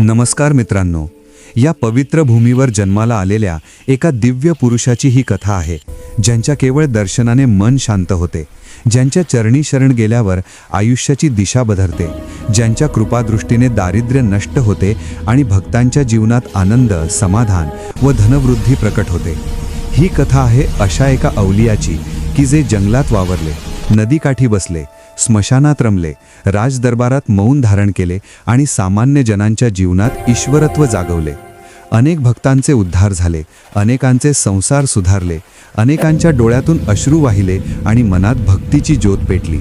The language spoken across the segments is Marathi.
नमस्कार मित्रांनो, या पवित्र भूमीवर जन्माला आलेल्या एका दिव्य पुरुषाची ही कथा आहे, ज्यांच्या केवळ दर्शनाने मन शांत होते, ज्यांच्या चरणी शरण गेल्यावर आयुष्याची दिशा बदलते, ज्यांच्या कृपादृष्टीने दारिद्र्य नष्ट होते आणि भक्तांच्या जीवनात आनंद, समाधान व धनवृद्धी प्रकट होते। ही कथा आहे अशा एका अवलियाची की जे जंगलात वावरले, नदीकाठी बसले, स्मशानात रमले, राजदरबारात मौन धारण केले आणि सामान्य जनांच्या जीवनात ईश्वरत्व जागवले। अनेक भक्तांचे उद्धार झाले, अनेकांचे संसार सुधारले, अनेकांच्या डोळ्यातून अश्रू वाहिले आणि मनात भक्तीची ज्योत पेटली।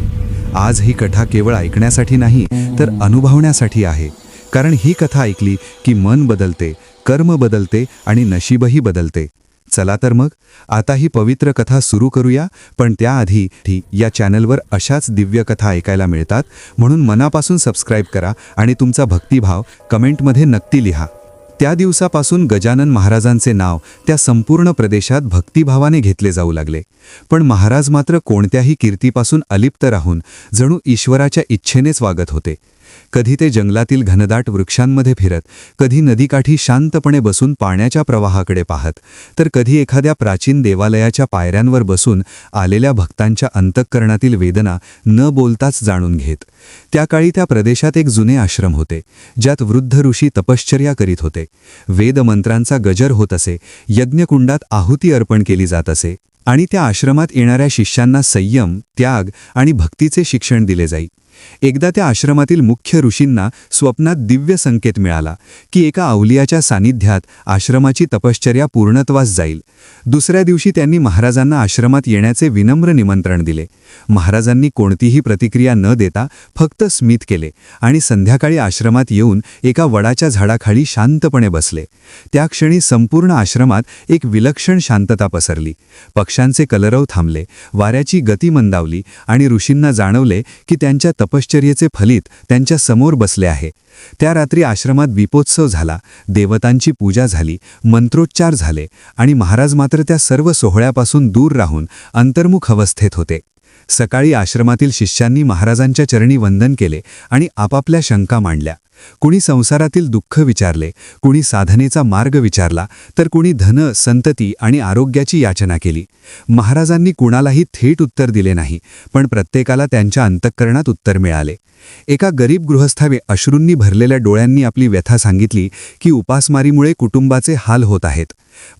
आज ही कथा केवळ ऐकण्यासाठी नाही तर अनुभवण्यासाठी आहे, कारण ही कथा ऐकली की मन बदलते, कर्म बदलते आणि नशीबही बदलते। चला तर मग आता ही पवित्र कथा सुरू करूया, पण त्याआधी या चॅनलवर अशाच दिव्य कथा ऐकायला मिळतात, म्हणून मनापासून सबस्क्राइब करा आणि तुमचा भक्तिभाव कमेंटमध्ये नक्की लिहा। त्या दिवसापासून गजानन महाराजांचे नाव त्या संपूर्ण प्रदेशात भक्तिभावाने घेतले जाऊ लागले। पण महाराज मात्र कोणत्याही कीर्तीपासून अलिप्त राहून जणू ईश्वराच्या इच्छेनेच वागत होते। कधी ते जंगलातील घनदाट वृक्षांमध्ये फिरत, कधी नदीकाठी शांतपणे बसून पाण्याच्या प्रवाहाकडे पाहत, तर कधी एखाद्या प्राचीन देवालयाच्या पायऱ्यांवर बसून आलेल्या भक्तांच्या अंतःकरणातील वेदना न बोलताच जाणून घेत। त्या काळी त्या प्रदेशात एक जुने आश्रम होते, ज्यात वृद्ध ऋषी तपश्चर्या करीत होते। वेदमंत्रांचा गजर होत असे, यज्ञकुंडात आहुती अर्पण केली जात असे आणि त्या आश्रमात येणाऱ्या शिष्यांना संयम, त्याग आणि भक्तीचे शिक्षण दिले जाई। एकदा त्या आश्रमातील मुख्य ऋषींना स्वप्नात दिव्य संकेत मिळाला की एका अवलियाच्या सानिध्यात आश्रमाची तपश्चर्या पूर्णत्वास जाईल। दुसऱ्या दिवशी त्यांनी महाराजांना आश्रमात येण्याचे विनम्र निमंत्रण दिले। महाराजांनी कोणतीही प्रतिक्रिया न देता फक्त स्मित केले आणि संध्याकाळी आश्रमात येऊन एका वडाच्या झाडाखाली शांतपणे बसले। त्या क्षणी संपूर्ण आश्रमात एक विलक्षण शांतता पसरली। पक्ष्यांचे कलरव थांबले, वाऱ्याची गती मंदावली आणि ऋषींना जाणवले की त्यांच्या तपश्चर्येचे फलित त्यांच्या समोर बसले आहे। त्या रात्री आश्रमात दीपोत्सव झाला, देवतांची पूजा झाली, मंत्रोच्चार झाले आणि महाराज मात्र त्या सर्व सोहळ्यापासून दूर राहून अंतर्मुख अवस्थेत होते। सकाळी आश्रमातील शिष्यांनी महाराजांच्या चरणी वंदन केले आणि आपापल्या शंका मांडल्या। कुणी संसारातील दुःख विचारले, कुणी साधनेचा मार्ग विचारला, तर कुणी धन, संतती आणि आरोग्याची याचना केली। महाराजांनी कुणालाही थेट उत्तर दिले नाही, पण प्रत्येकाला त्यांच्या अंतःकरणात उत्तर मिळाले। एका गरीब गृहस्थाने अश्रूंनी भरलेल्या डोळ्यांनी आपली व्यथा सांगितली की उपासमारीमुळे कुटुंबाचे हाल होत आहेत।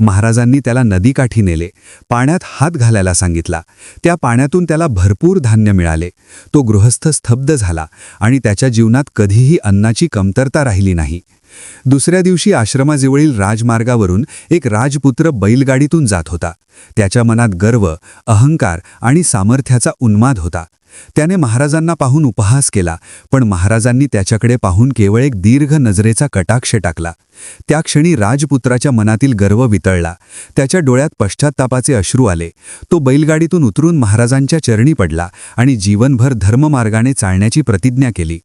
महाराजांनी त्याला नदीकाठी नेले, पाण्यात हात घालायला सांगितला। त्या पाण्यातून त्याला भरपूर धान्य मिळाले। तो गृहस्थ स्तब्ध झाला आणि त्याच्या जीवनात कधीही अन्नाची कमतरता राहिली नाही। दुसऱ्या दिवशी आश्रमाजवळील राजमार्गावरून एक राजपुत्र बैलगाडीतून जात होता। त्याच्या मनात गर्व, अहंकार आणि सामर्थ्याचा उन्माद होता। त्याने महाराजांना पाहून उपहास केला, पण महाराजांनी त्याच्याकडे पाहून केवळ एक दीर्घ नजरेचा कटाक्ष टाकला। त्या क्षणी राजपुत्राच्या मनातील गर्व वितळला, त्याच्या डोळ्यात पश्चात्तापाचे अश्रू आले। तो बैलगाडीतून उतरून महाराजांच्या चरणी पडला आणि जीवनभर धर्ममार्गाने चालण्याची प्रतिज्ञा केली।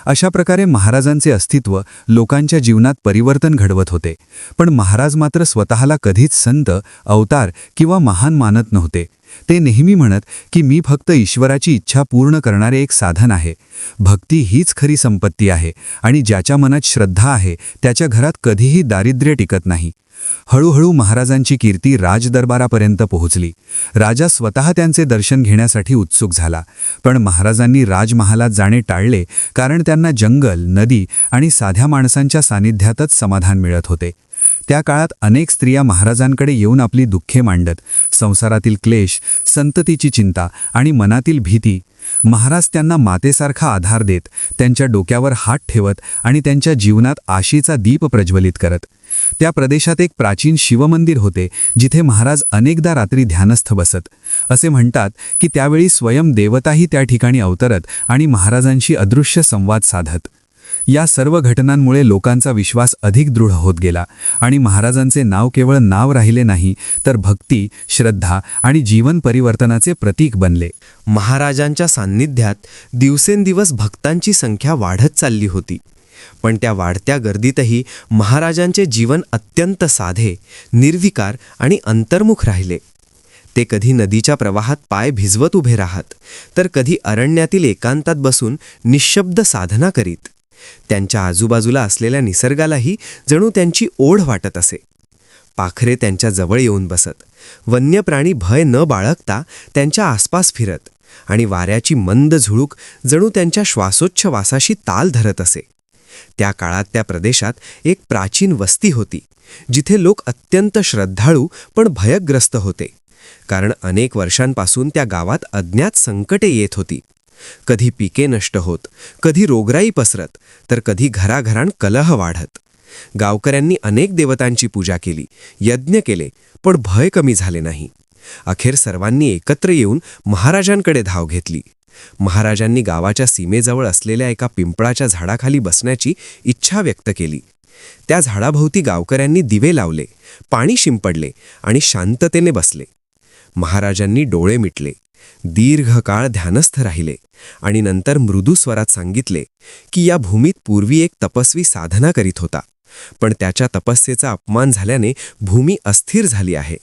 अशा प्रकारे महाराजांचे अस्तित्व लोकांच्या जीवनात परिवर्तन घडवत होते, पण महाराज मात्र स्वतःला कधीच संत, अवतार किंवा महान मानत नव्हते। ते नेहमी म्हणत की मी फक्त ईश्वराची इच्छा पूर्ण करणारे एक साधन आहे। भक्ती हीच खरी संपत्ती आहे आणि ज्याच्या मनात श्रद्धा आहे त्याच्या घरात कधीही दारिद्र्य टिकत नाही। हळूहळू महाराजांची कीर्ती राजदरबारापर्यंत पोहोचली। राजा स्वतः त्यांचे दर्शन घेण्यासाठी उत्सुक झाला, पण महाराजांनी राजमहालात जाणे टाळले, कारण त्यांना जंगल, नदी आणि साध्या माणसांच्या सानिध्यातच समाधान मिळत होते। त्या काळात अनेक स्त्रिया महाराजांकडे येऊन आपली दुःखे मांडत, संसारातील क्लेश, संततीची चिंता आणि मनातील भीती। महाराज त्यांना मातेसारखा आधार देत, त्यांच्या डोक्यावर हात ठेवत आणि त्यांच्या जीवनात आशेचा दीप प्रज्वलित करत। त्या प्रदेशात एक प्राचीन शिवमंदिर होते, जिथे महाराज अनेकदा रात्री ध्यानस्थ बसत। असे म्हणतात की त्यावेळी स्वयं देवताही त्या ठिकाणी अवतरत आणि महाराजांशी अदृश्य संवाद साधत। या सर्व घटनांमुळे लोकांचा विश्वास अधिक दृढ होत गेला आणि महाराजांचे नाव केवळ नाव राहिले नाही, तर भक्ती, श्रद्धा आणि जीवन परिवर्तनाचे प्रतीक बनले। महाराजांच्या सान्निध्यात दिवसेंदिवस भक्तांची संख्या वाढत चालली होती, पण त्या वाढत्या गर्दीतही महाराजांचे जीवन अत्यंत साधे, निर्विकार आणि अंतर्मुख राहिले। ते कधी नदीच्या प्रवाहात पाय भिजवत उभे राहत, तर कधी अरण्यातील एकांतात बसून निशब्द साधना करीत। त्यांच्या आजूबाजूला असलेल्या निसर्गालाही जणू त्यांची ओढ वाटत असे. पाखरे त्यांच्या जवळ येऊन बसत, वन्य प्राणी भय न बाळगता त्यांच्या आसपास फिरत आणि वाऱ्याची मंद झुळूक जणू त्यांच्या श्वासोच्छवासाशी ताल धरत असे. त्या काळात त्या प्रदेशात एक प्राचीन वस्ती होती, जिथे लोक अत्यंत श्रद्धाळू पण भयग्रस्त होते, कारण अनेक वर्षांपासून त्या गावात अज्ञात संकटे येत होती. कधी पिके नष्ट होत, कधी रोगराई पसरत, तर कधी घराघरांत कलह वाढत. गावकऱ्यांनी अनेक देवतांची पूजा केली, यज्ञ केले, पण भय कमी झाले नाही. अखेर सर्वांनी एकत्र येऊन महाराजांकडे धाव घेतली. महाराजांनी गावाच्या सीमेजवळ असलेल्या एका पिंपळाच्या झाडाखाली बसण्याची इच्छा व्यक्त केली. त्या झाडाभोवती गावकऱ्यांनी दिवे लावले, पाणी शिंपडले आणि शांततेने बसले. महाराजांनी डोळे मिटले, दीर्घकाळ ध्यानस्थ राहिले आणि नंतर मृदू स्वरात सांगितले की या भूमीत पूर्वी एक तपस्वी साधना करीत होता, पण त्याच्या तपस्येचा अपमान झाल्याने भूमी अस्थिर झाली आहे.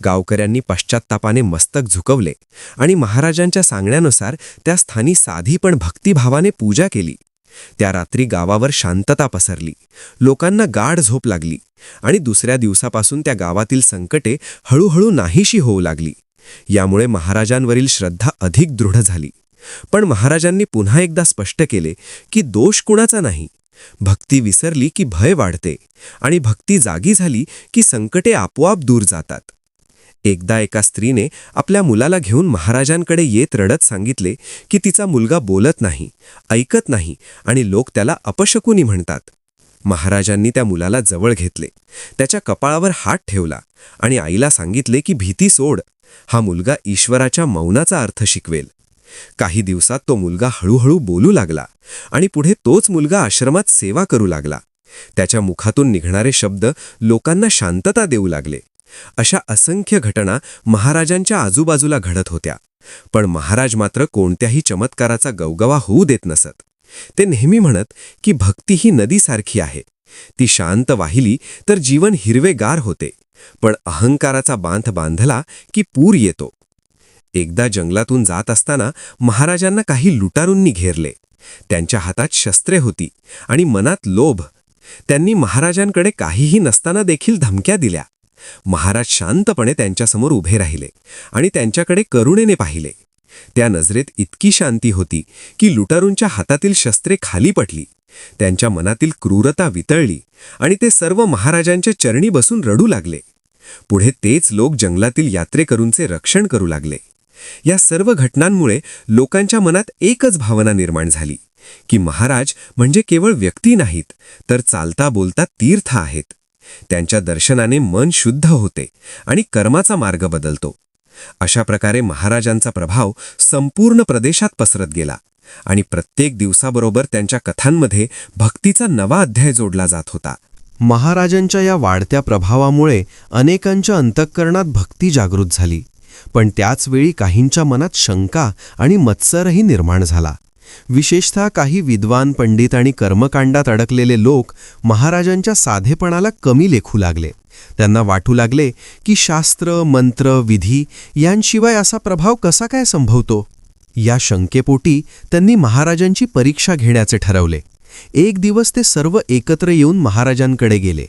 गावकऱ्यांनी पश्चात्तापाने मस्तक झुकवले आणि महाराजांच्या सांगण्यानुसार त्या स्थानी साधी पण भक्तिभावाने पूजा केली. त्या रात्री गावावर शांतता पसरली, लोकांना गाढ झोप लागली आणि दुसऱ्या दिवसापासून त्या गावातील संकटे हळूहळू नाहीशी होऊ लागली. यामुळे महाराजांवरील श्रद्धा अधिक दृढ झाली. पण महाराजांनी पुन्हा एकदा स्पष्ट केले की दोष कुणाचा नाही. भक्ती विसरली की भय वाढते आणि भक्ती जागी झाली की संकटे आपोआप दूर जातात. एकदा एका स्त्रीने आपल्या मुलाला घेऊन महाराजांकडे येत रडत सांगितले की तिचा मुलगा बोलत नाही, ऐकत नाही आणि लोक त्याला अपशकुनी म्हणतात. महाराजांनी त्या मुलाला जवळ घेतले, त्याच्या कपाळावर हात ठेवला आणि आईला सांगितले की भीती सोड, हा मुलगा ईश्वराच्या मौनाचा अर्थ शिकवेल. काही दिवसात तो मुलगा हळूहळू बोलू लागला आणि पुढे तोच मुलगा आश्रमात सेवा करू लागला. त्याच्या मुखातून निघणारे शब्द लोकांना शांतता देऊ लागले. अशा असंख्य घटना महाराजांच्या आजूबाजूला घडत होत्या, पण महाराज मात्र कोणत्याही चमत्काराचा गवगवा होऊ देत नसत. ते नेहमी म्हणत की भक्ती ही नदीसारखी आहे, ती शांत वाहिली तर जीवन हिरवेगार होते, पण अहंकाराचा बांध बांधला की पूर येतो. एकदा जंगलातून जात असताना महाराजांना काही लुटारूंनी घेरले. त्यांच्या हातात शस्त्रे होती आणि मनात लोभ. त्यांनी महाराजांकडे काहीही नसताना देखील धमक्या दिल्या. महाराज शांतपणे त्यांच्यासमोर उभे राहिले आणि त्यांच्याकडे करुणेने पाहिले. त्या नजरेत इतकी शांती होती की लुटारूंच्या हातातील शस्त्रे खाली पडली, त्यांच्या मनातील क्रूरता वितळली आणि ते सर्व महाराजांच्या चरणी बसून रडू लागले. पुढे तेच लोक जंगलातील यात्रेकरूंचे रक्षण करू लागले. या सर्व घटनांमुळे लोकांच्या मनात एकच भावना निर्माण झाली की महाराज म्हणजे केवळ व्यक्ती नाहीत, तर चालता बोलता तीर्थ आहेत. त्यांच्या दर्शनाने मन शुद्ध होते आणि कर्माचा मार्ग बदलतो. अशा प्रकारे महाराजांचा प्रभाव संपूर्ण प्रदेशात पसरत गेला आणि प्रत्येक दिवसाबरोबर त्यांच्या कथांमध्ये भक्तीचा नवा अध्याय जोडला जात होता. महाराजांच्या या वाढत्या प्रभावामुळे अनेकांच्या अंतःकरणात भक्ती जागृत झाली, पण त्याचवेळी काहींच्या मनात शंका आणि मत्सरही निर्माण झाला. विशेषतः काही विद्वान पंडित आणि कर्मकांडात अडकलेले लोक महाराजांच्या साधेपणाला कमी लेखू लागले. त्यांना वाटू लागले की शास्त्र, मंत्र, विधी यांशिवाय असा प्रभाव कसा काय संभवतो. या शंकेपोटी त्यांनी महाराजांची परीक्षा घेण्याचे ठरवले. एक दिवस ते सर्व एकत्र येऊन महाराजांकडे गेले.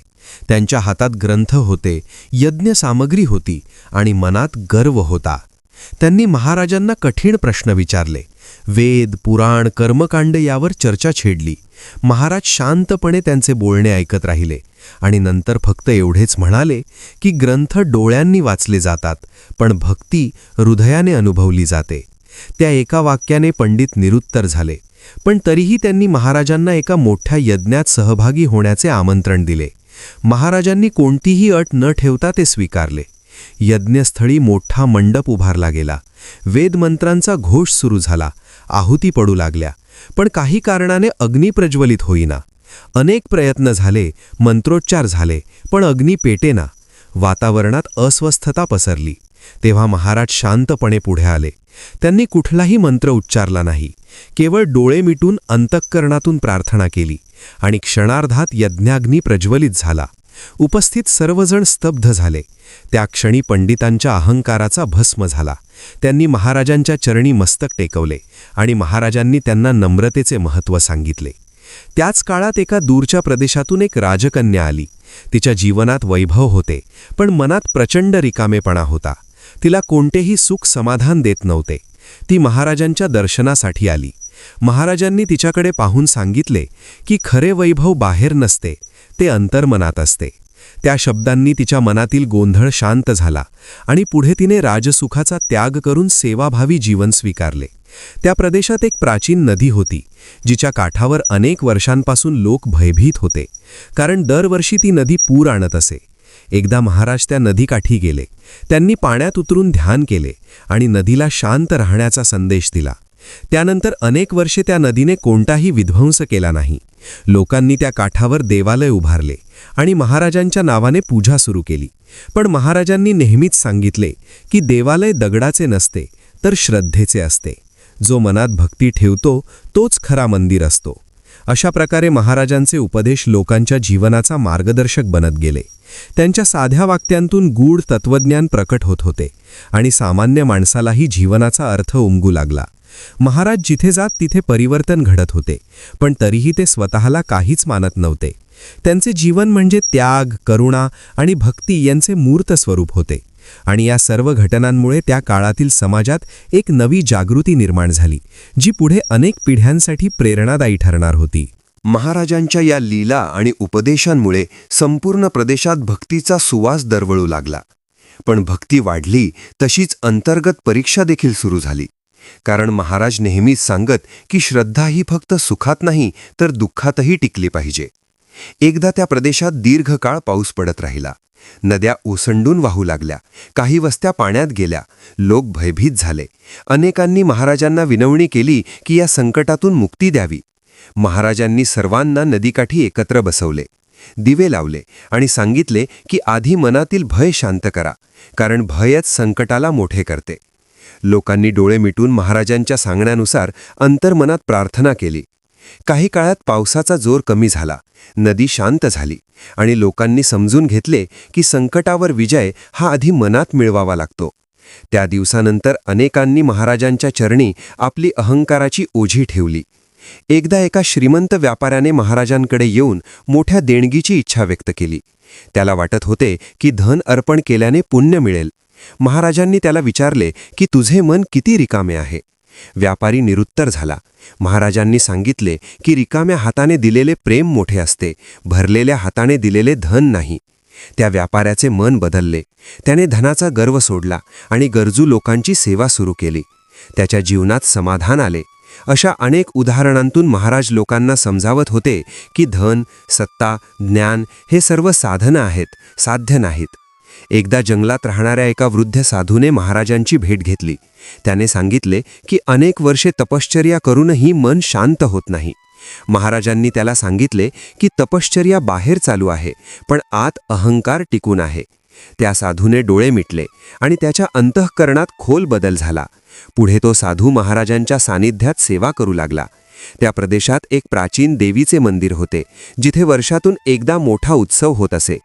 त्यांच्या हातात ग्रंथ होते, यज्ञ सामग्री होती आणि मनात गर्व होता. त्यांनी महाराजांना कठीण प्रश्न विचारले. वेद, पुराण, कर्मकांड यावर चर्चा छेडली. महाराज शांतपणे त्यांचे बोलणे ऐकत राहिले आणि नंतर फक्त एवढेच म्हणाले की ग्रंथ डोळ्यांनी वाचले जातात, पण भक्ती हृदयाने अनुभवली जाते. त्या एका वाक्याने पंडित निरुत्तर झाले, पण तरीही त्यांनी महाराजांना एका मोठ्या यज्ञात सहभागी होण्याचे आमंत्रण दिले. महाराजांनी कोणतीही अट न ठेवता ते स्वीकारले. यज्ञस्थळी मोठा मंडप उभारला गेला. वेदमंत्रांचा घोष सुरू झाला. आहुती पडू लागल्या, पण काही कारणाने अग्नी प्रज्वलित होईना. अनेक प्रयत्न झाले, मंत्रोच्चार झाले, पण अग्नी पेटेना. वातावरणात अस्वस्थता पसरली. तेव्हा महाराज शांतपणे पुढे आले. त्यांनी कुठलाही मंत्र उच्चारला नाही, केवळ डोळे मिटून अंतःकरणातून प्रार्थना केली आणि क्षणार्धात यज्ञाग्नी प्रज्वलित झाला. उपस्थित सर्वजण स्तब्ध झाले. त्या क्षणी पंडितांच्या अहंकाराचा भस्म झाला. त्यांनी महाराजांच्या चरणी मस्तक टेकवले आणि महाराजांनी त्यांना नम्रतेचे महत्त्व सांगितले. त्याच काळात एका दूरच्या प्रदेशातून एक राजकन्या आली. तिच्या जीवनात वैभव होते, पण मनात प्रचंड रिकामेपणा होता. तिला कोणतेही सुख समाधान देत नव्हते. ती महाराजांच्या दर्शनासाठी आली. महाराजांनी तिच्याकडे पाहून सांगितले की खरे वैभव बाहेर नसते, ते अंतर्मनात असते. त्या शब्दांनी तिच्या मनातील गोंधळ शांत झाला आणि पुढे तिने राजसुखाचा त्याग करून सेवाभावी जीवन स्वीकारले. त्या प्रदेशात एक प्राचीन नदी होती, जिच्या काठावर अनेक वर्षांपासून लोक भयभीत होते, कारण दरवर्षी ती नदी पूर आणत असे. एकदा महाराज त्या नदीकाठी गेले. त्यांनी पाण्यात उतरून ध्यान केले आणि नदीला शांत राहण्याचा संदेश दिला. त्यानंतर अनेक वर्षे त्या नदीने कोणताही विध्वंस केला नाही. लोकांनी त्या काठावर देवालय उभारले आणि महाराजांच्या नावाने पूजा सुरू केली. पण महाराजांनी नेहमीच सांगितले की देवालय दगडाचे नसते, तर श्रद्धेचे असते. जो मनात भक्ती ठेवतो तोच खरा मंदिर असतो. अशा प्रकारे महाराजांचे उपदेश लोकांच्या जीवनाचा मार्गदर्शक बनत गेले. त्यांच्या साध्या वाक्यांतून गूढ तत्वज्ञान प्रकट होत होते आणि सामान्य माणसालाही जीवनाचा अर्थ उमगू लागला. महाराज जिथे जात तिथे परिवर्तन घडत होते, पण तरीही ते स्वतःला काहीच मानत नव्हते. त्यांचे जीवन म्हणजे त्याग, करुणा आणि भक्ती यांचे मूर्त स्वरूप होते. आणि या सर्व घटनांमुळे त्या काळातील समाजात एक नवी जागृती निर्माण झाली, जी पुढे अनेक पिढ्यांसाठी प्रेरणादायी ठरणार होती. महाराजांच्या या लीला आणि उपदेशांमुळे संपूर्ण प्रदेशात भक्तीचा सुवास दरवळू लागला. पण भक्ती वाढली तशीच अंतर्गत परीक्षा देखील सुरू झाली. कारण महाराज नेहमीच सांगत की श्रद्धा ही फक्त सुखात नाही तर दुःखातही टिकली पाहिजे. एकदा त्या प्रदेशात दीर्घकाळ पाऊस पडत राहिला. नद्या ओसंडून वाहू लागल्या, काही वस्त्या पाण्यात गेल्या. लोक भयभीत झाले. अनेकांनी महाराजांना विनवणी केली की या संकटातून मुक्ती द्यावी. महाराजांनी सर्वांना नदीकाठी एकत्र बसवले, दिवे लावले आणि सांगितले की आधी मनातील भय शांत करा, कारण भयच संकटाला मोठे करते. लोकांनी डोळे मिटून महाराजांच्या सांगण्यानुसार अंतर्मनात प्रार्थना केली. काही काळात पावसाचा जोर कमी झाला, नदी शांत झाली आणि लोकांनी समजून घेतले की संकटावर विजय हा आधी मनात मिळवावा लागतो. त्या दिवसानंतर अनेकांनी महाराजांच्या चरणी आपली अहंकाराची ओझी ठेवली. एकदा एका श्रीमंत व्यापाऱ्याने महाराजांकडे येऊन मोठ्या देणगीची इच्छा व्यक्त केली. त्याला वाटत होते की धन अर्पण केल्याने पुण्य मिळेल. महाराजांनी त्याला विचारले की तुझे मन किती रिकामे आहे. व्यापारी निरुत्तर झाला. महाराजांनी सांगितले की रिकाम्या हाताने दिलेले प्रेम मोठे असते, भरलेल्या हाताने दिलेले धन नाही. त्या व्यापाऱ्याचे मन बदलले. त्याने धनाचा गर्व सोडला आणि गरजू लोकांची सेवा सुरू केली. त्याच्या जीवनात समाधान आले. अशा अनेक उदाहरणांतून महाराज लोकांना समजावत होते की धन, सत्ता, ज्ञान हे सर्व साधनं आहेत, साध्य नाहीत. एकदा जंगलात राहणाऱ्या एका वृद्ध साधूने महाराजांची भेट घेतली. त्याने सांगितले की अनेक वर्षे तपश्चर्या करूनही मन शांत होत नाही. महाराजांनी त्याला सांगितले की तपश्चर्या बाहेर चालू आहे, पण आत अहंकार टिकून आहे. त्या साधूने डोळे मिटले आणि त्याच्या अंतःकरणात खोल बदल झाला. पुढे तो साधू महाराजांच्या सानिध्यात सेवा करू लागला. त्या प्रदेशात एक प्राचीन देवीचे मंदिर होते, जिथे वर्षातून एकदा मोठा उत्सव होत असे.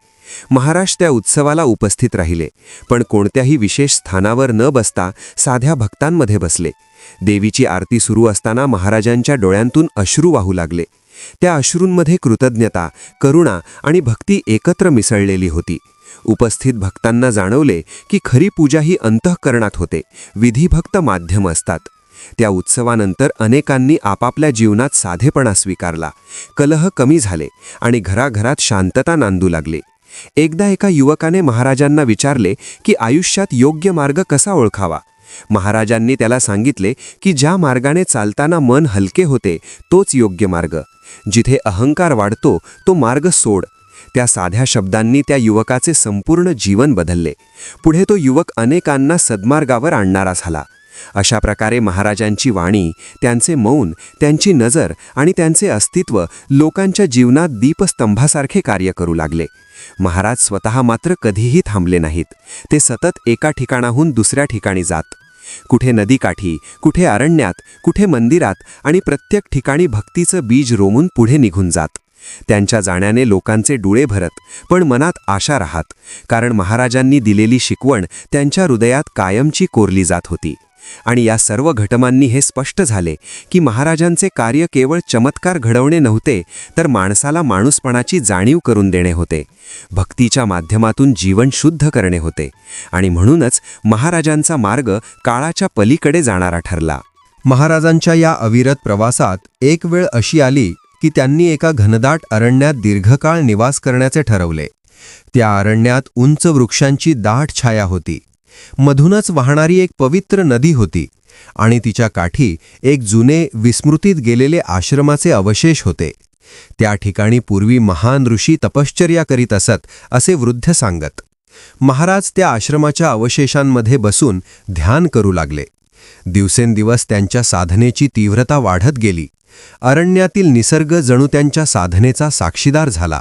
महाराज त्या उत्सवाला उपस्थित राहिले, पण कोणत्याही विशेष स्थानावर न बसता साध्या भक्तांमध्ये बसले. देवीची आरती सुरू असताना महाराजांच्या डोळ्यांतून अश्रू वाहू लागले. त्या अश्रूंमध्ये कृतज्ञता, करुणा आणि भक्ती एकत्र मिसळलेली होती. उपस्थित भक्तांना जाणवले की खरी पूजा ही अंतःकरणात होते, विधी फक्त माध्यम असतात. त्या उत्सवानंतर अनेकांनी आपापल्या जीवनात साधेपणा स्वीकारला. कलह कमी झाले आणि घराघरात शांतता नांदू लागली. एकदा एका युवकाने महाराजांना विचारले की आयुष्यात योग्य मार्ग कसा ओळखावा. महाराजांनी त्याला सांगितले की ज्या मार्गाने चालताना मन हलके होते तोच योग्य मार्ग. जिथे अहंकार वाढतो तो मार्ग सोड. त्या साध्या शब्दांनी त्या युवकाचे संपूर्ण जीवन बदलले. पुढे तो युवक अनेकांना सद्मार्गावर आणणारा झाला. अशा प्रकारे महाराजांची वाणी, त्यांचे मौन, त्यांची नजर आणि त्यांचे अस्तित्व लोकांच्या जीवनात दीपस्तंभासारखे कार्य करू लागले. महाराज स्वतः मात्र कधीही थांबले नाहीत. ते सतत एका ठिकाणाहून दुसऱ्या ठिकाणी जात. कुठे नदीकाठी, कुठे अरण्यात, कुठे मंदिरात आणि प्रत्येक ठिकाणी भक्तीचं बीज रोवून पुढे निघून जात. त्यांच्या जाण्याने लोकांचे डोळे भरत, पण मनात आशा राहत, कारण महाराजांनी दिलेली शिकवण त्यांच्या हृदयात कायमची कोरली जात होती. आणि या सर्व घटनांनी हे स्पष्ट झाले की महाराजांचे कार्य केवळ चमत्कार घडवणे नव्हते, तर माणसाला माणूसपणाची जाणीव करून देणे होते. भक्तीच्या माध्यमातून जीवन शुद्ध करणे होते. आणि म्हणूनच महाराजांचा मार्ग काळाच्या पलीकडे जाणारा ठरला. महाराजांच्या या अविरत प्रवासात एक वेळ अशी आली की त्यांनी एका घनदाट अरण्यात दीर्घकाळ निवास करण्याचे ठरवले. त्या अरण्यात उंच वृक्षांची दाट छाया होती. मधूनच वाहणारी एक पवित्र नदी होती आणि तिच्या काठी एक जुने विस्मृतीत गेलेले आश्रमाचे अवशेष होते. त्या ठिकाणी पूर्वी महान ऋषी तपश्चर्या करीत असत असे वृद्ध सांगत. महाराज त्या आश्रमाच्या अवशेषांमध्ये बसून ध्यान करू लागले. दिवसेंदिवस त्यांच्या साधनेची तीव्रता वाढत गेली. अरण्यातील निसर्ग जणू त्यांच्या साधनेचा साक्षीदार झाला.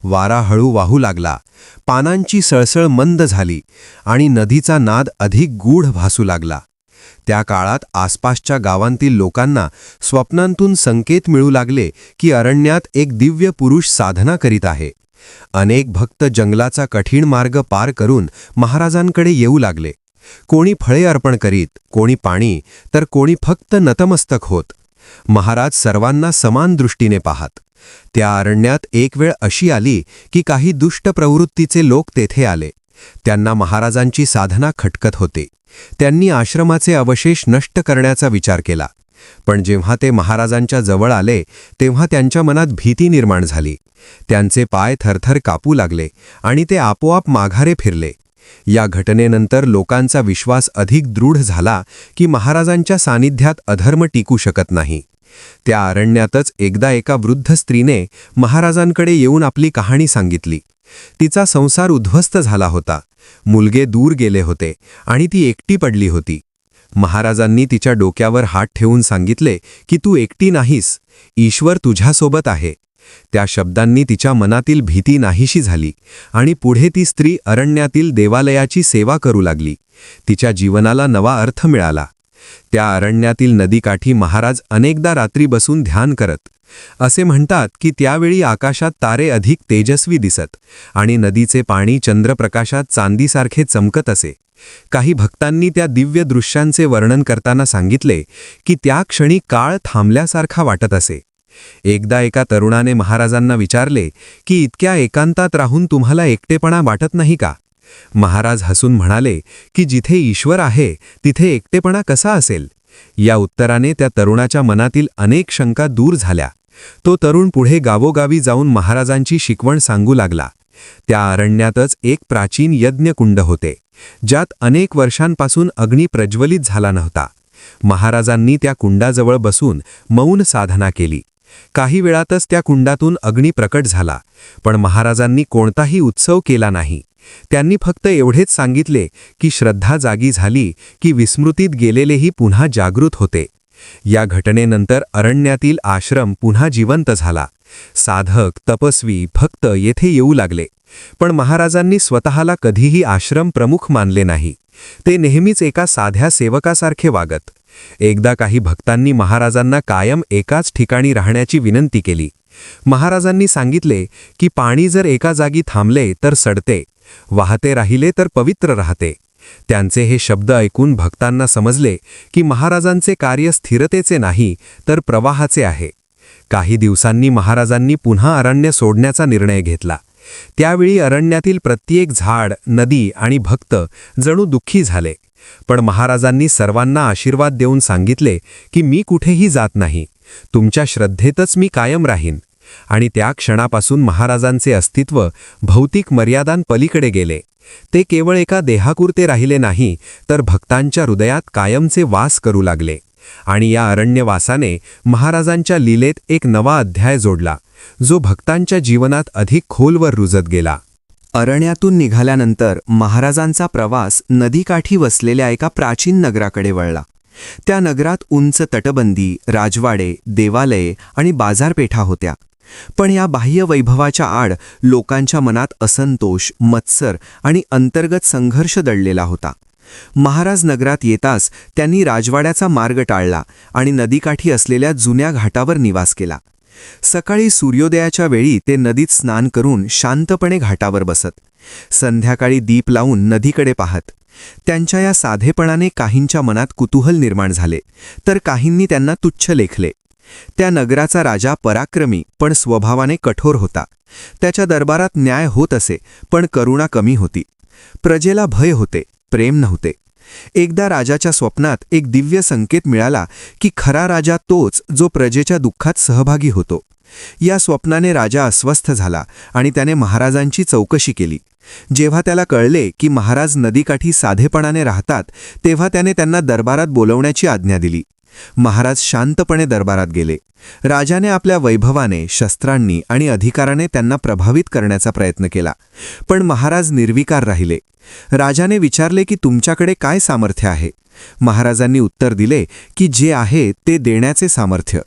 वारा हळू वाहू लागला, पानांची सळसळ मंद झाली आणि नदीचा नाद अधिक गूढ भासू लागला. त्या काळात आसपासच्या गावांतील लोकांना स्वप्नांतून संकेत मिळू लागले की अरण्यात एक दिव्य पुरुष साधना करीत आहे. अनेक भक्त जंगलाचा कठीण मार्ग पार करून महाराजांकडे येऊ लागले. कोणी फळे अर्पण करीत, कोणी पाणी, तर कोणी फक्त नतमस्तक होत. महाराज सर्वांना समान दृष्टीने पाहत. त्या अरण्यात एक वेळ अशी आली की काही दुष्ट प्रवृत्तीचे लोक तेथे आले. त्यांना महाराजांची साधना खटकत होते. त्यांनी आश्रमाचे अवशेष नष्ट करण्याचा विचार केला. पण जेव्हा ते महाराजांच्या जवळ आले तेव्हा त्यांच्या मनात भीती निर्माण झाली. त्यांचे पाय थरथर कापू लागले आणि ते आपोआप माघारे फिरले. या घटनेनंतर लोकांचा विश्वास अधिक दृढ झाला की महाराजांच्या सानिध्यात अधर्म टिकू शकत नाही. त्या अरण्यातच एकदा एका वृद्ध स्त्रीने महाराजांकडे येऊन आपली कहाणी सांगितली. तिचा संसार उद्ध्वस्त झाला होता. मुलगे दूर गेले होते आणि ती एकटी पडली होती. महाराजांनी तिच्या डोक्यावर हात ठेवून सांगितले की तू एकटी नाहीस, ईश्वर तुझ्यासोबत आहे. त्या शब्दांनी तिच्या मनातील भीती नाहीशी झाली आणि पुढे ती स्त्री अरण्यातील देवालयाची सेवा करू लागली. तिच्या जीवनाला नवा अर्थ मिळाला. त्या अरण्यातील नदीकाठी महाराज अनेकदा रात्री बसून ध्यान करत. असे म्हणतात की त्यावेळी आकाशात तारे अधिक तेजस्वी दिसत आणि नदीचे पाणी चंद्रप्रकाशात चांदीसारखे चमकत असे. काही भक्तांनी त्या दिव्य दृश्यांचे वर्णन करताना सांगितले की त्या क्षणी काळ थांबल्यासारखा वाटत असे. एकदा एका तरुणाने महाराजांना विचारले की इतक्या एकांतात राहून तुम्हाला एकटेपणा वाटत नाही का? महाराज हसून म्हणाले की जिथे ईश्वर आहे तिथे एकटेपणा कसा असेल? या उत्तराने त्या तरुणाच्या मनातील अनेक शंका दूर झाल्या. तो तरुण पुढे गावोगावी जाऊन महाराजांची शिकवण सांगू लागला. त्या अरण्यातच एक प्राचीन यज्ञकुंड होते, ज्यात अनेक वर्षांपासून अग्नी प्रज्वलित झाला नव्हता. महाराजांनी त्या कुंडाजवळ बसून मौन साधना केली. काही वेळातच त्या कुंडातून अग्नी प्रकट झाला, पण महाराजांनी कोणताही उत्सव केला नाही. त्यांनी फक्त एवढेच सांगितले की श्रद्धा जागी झाली की विस्मृतीत गेलेलेही पुन्हा जागृत होते. या घटनेनंतर अरण्यातील आश्रम पुन्हा जिवंत झाला. साधक, तपस्वी, भक्त येथे येऊ लागले. पण महाराजांनी स्वतःला कधीही आश्रम प्रमुख मानले नाही. ते नेहमीच एका साध्या सेवकासारखे वागत. एकदा काही भक्तांनी महाराजांना कायम एकाच ठिकाणी राहण्याची विनंती केली. महाराजांनी सांगितले की पाणी जर एका जागी थांबले तर सडते, वाहते राहिले तर पवित्र राहते. त्यांचे हे शब्द ऐकून भक्तांना समजले की महाराजांचे कार्य स्थिरतेचे नाही तर प्रवाहाचे आहे. काही दिवसांनी महाराजांनी पुन्हा अरण्य सोडण्याचा निर्णय घेतला. त्यावेळी अरण्यातील प्रत्येक झाड, नदी आणि भक्त जणू दुःखी झाले. पण महाराजांनी सर्वांना आशीर्वाद देऊन सांगितले की मी कुठेही जात नाही, तुमच्या श्रद्धेतच मी कायम राहीन. आणि त्या क्षणापासून महाराजांचे अस्तित्व भौतिक मर्यादांपलीकडे गेले. ते केवळ एका देहापुरते राहिले नाही, तर भक्तांच्या हृदयात कायमचे वास करू लागले. आणि या अरण्यवासाने महाराजांच्या लीलेत एक नवा अध्याय जोडला, जो भक्तांच्या जीवनात अधिक खोलवर रुजत गेला. अरण्यातून निघाल्यानंतर महाराजांचा प्रवास नदीकाठी वसलेल्या एका प्राचीन नगराकडे वळला. त्या नगरात उंच तटबंदी, राजवाडे, देवालये आणि बाजारपेठा होत्या. पण या बाह्य वैभवाच्या आड लोकांच्या मनात असंतोष, मत्सर आणि अंतर्गत संघर्ष दडलेला होता. महाराज नगरात येताच त्यांनी राजवाड्याचा मार्ग टाळला आणि नदीकाठी असलेल्या जुन्या घाटावर निवास केला. सकाळी सूर्योदयाच्या वेळी ते नदीत स्नान करून शांतपणे घाटावर बसत. संध्याकाळी दीप लावून नदीकडे पाहत. त्यांच्या या साधेपणाने काहींच्या मनात कुतूहल निर्माण झाले, तर काहींनी त्यांना तुच्छ लेखले. त्या नगराचा राजा पराक्रमी पण स्वभावाने कठोर होता. त्याच्या दरबारात न्याय होत असे, पण करुणा कमी होती. प्रजेला भय होते, प्रेम नव्हते. एकदा राजाच्या स्वप्नात एक दिव्य संकेत मिळाला की खरा राजा तोच जो प्रजेच्या दुःखात सहभागी होतो. या स्वप्नाने राजा अस्वस्थ झाला आणि त्याने महाराजांची चौकशी केली. जेव्हा त्याला कळले की महाराज नदीकाठी साधेपणाने राहतात, तेव्हा त्याने त्यांना दरबारात बोलवण्याची आज्ञा दिली. महाराज शांतपणे दरबारात गेले. राजाने आपल्या वैभवाने, शस्त्रांनी आणि अधिकाराने त्यांना प्रभावित करण्याचा प्रयत्न केला, पण महाराज निर्विकार राहिले. राजाने विचारले की तुमच्याकडे काय सामर्थ्य आहे? महाराजांनी उत्तर दिले की जे आहे ते देण्याचे सामर्थ्य.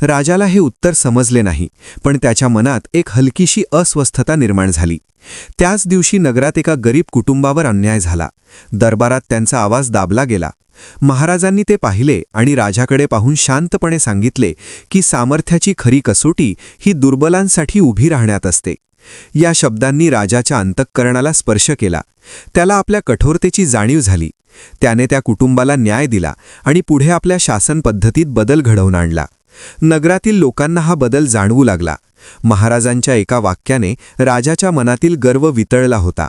राजाला हे उत्तर समजले नाही, पण त्याच्या मनात एक हलकीशी अस्वस्थता निर्माण झाली. त्याच दिवशी नगरात एका गरीब कुटुंबावर अन्याय झाला. दरबारात त्यांचा आवाज दाबला गेला. महाराजांनी ते पाहिले आणि राजाकडे पाहून शांतपणे सांगितले की सामर्थ्याची खरी कसोटी ही दुर्बलांसाठी उभी राहण्यात असते. या शब्दांनी राजाच्या अंतःकरणाला स्पर्श केला. त्याला आपल्या कठोरतेची जाणीव झाली. त्याने त्या कुटुंबाला न्याय दिला आणि पुढे आपल्या शासन पद्धतीत बदल घडवून आणला. नगरातील लोकांना हा बदल जाणवू लागला. महाराजांच्या एका वाक्याने राजाच्या मनातील गर्व वितळला होता.